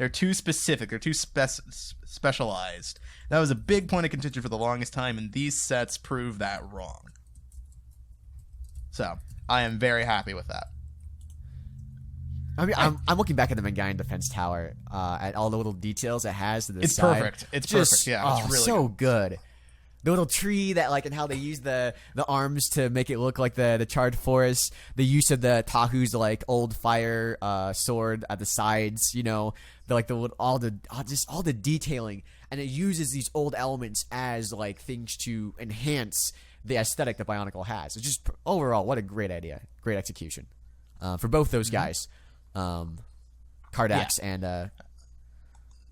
too specific, they're too specialized. That was a big point of contention for the longest time, and these sets prove that wrong. So I am very happy with that. I mean, I'm looking back at the Mangaian defense tower, at all the little details it has to the It's side. perfect. It's perfect. Yeah, it's really so good. The little tree that, like, and how they use the arms to make it look like the charred forest. The use of the Tahu's, like, old fire sword at the sides. You know, all the detailing, and it uses these old elements as, like, things to enhance the aesthetic that Bionicle has. It's just overall, what a great idea, great execution for both those guys, Kardax and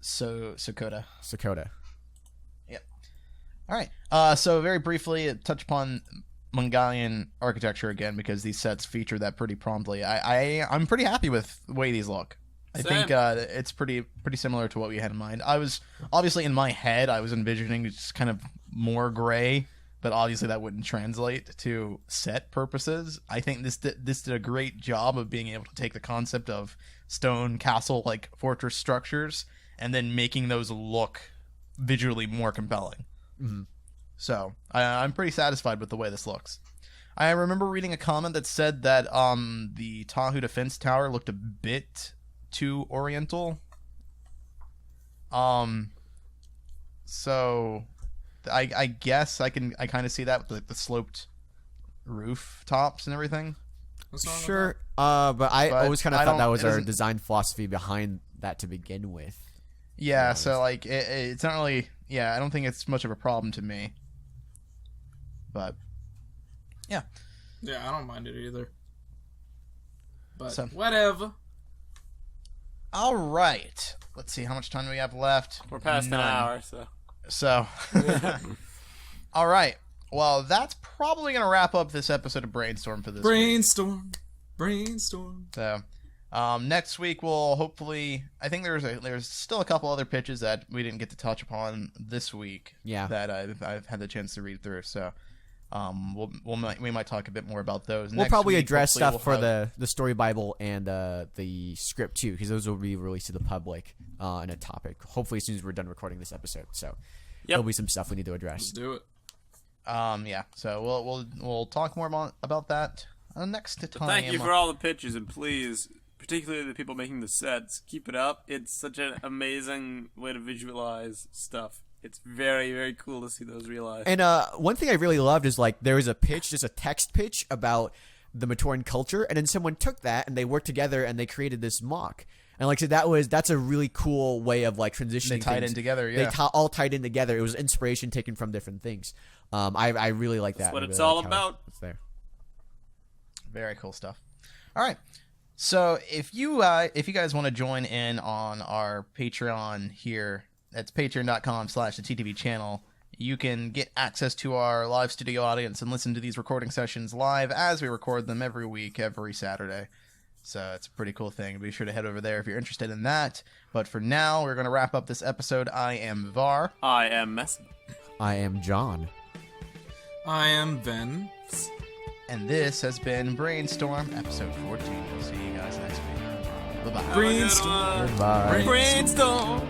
Sakota. All right. So very briefly, touch upon Mangaian architecture again, because these sets feature that pretty promptly. I'm pretty happy with the way these look. I think it's pretty similar to what we had in mind. I was obviously in my head, I was envisioning just kind of more gray, but obviously that wouldn't translate to set purposes. I think this did a great job of being able to take the concept of stone castle like fortress structures and then making those look visually more compelling. Mm-hmm. So I'm pretty satisfied with the way this looks. I remember reading a comment that said that the Tahu defense tower looked a bit too oriental. So I guess I kind of see that with the sloped roof tops and everything. Sure, but I always kind of thought that was our design philosophy behind that to begin with. Yeah, so like it's not really. Yeah, I don't think it's much of a problem to me. But yeah. Yeah, I don't mind it either. But So- whatever. All right. Let's see how much time do we have left. We're past an hour, so. So, all right. Well, that's probably going to wrap up this episode of Brainstorm for this week. Brainstorm. So, next week we'll hopefully. I think there's still a couple other pitches that we didn't get to touch upon this week. Yeah. That I've had the chance to read through. So, we might talk a bit more about those. We'll probably address stuff for the story Bible and the script too, because those will be released to the public in a topic. Hopefully, as soon as we're done recording this episode. So there'll be some stuff we need to address. Let's do it. Yeah. So we'll talk more about that next time. Thank you for all the pitches, and please, particularly the people making the sets, keep it up. It's such an amazing way to visualize stuff. It's very, very cool to see those realized. And one thing I really loved is, like, there was a pitch, just a text pitch about the Matoran culture, and then someone took that and they worked together and they created this mock. And like I said, that's a really cool way of, like, transitioning. They tied things. in together. Yeah. They all tied in together. It was inspiration taken from different things. I really like that. That's what I it's really all like how about. It's there. Very cool stuff. All right. So if you guys want to join in on our Patreon here, that's patreon.com/the channel. You can get access to our live studio audience and listen to these recording sessions live as we record them every week, every Saturday. So it's a pretty cool thing. Be sure to head over there if you're interested in that. But for now, we're going to wrap up this episode. I am Var. I am Meso. I am John. I am Ben. And this has been Brainstorm, episode 14. We'll see you guys next week. Bye-bye. Brainstorm. Goodbye. Brainstorm.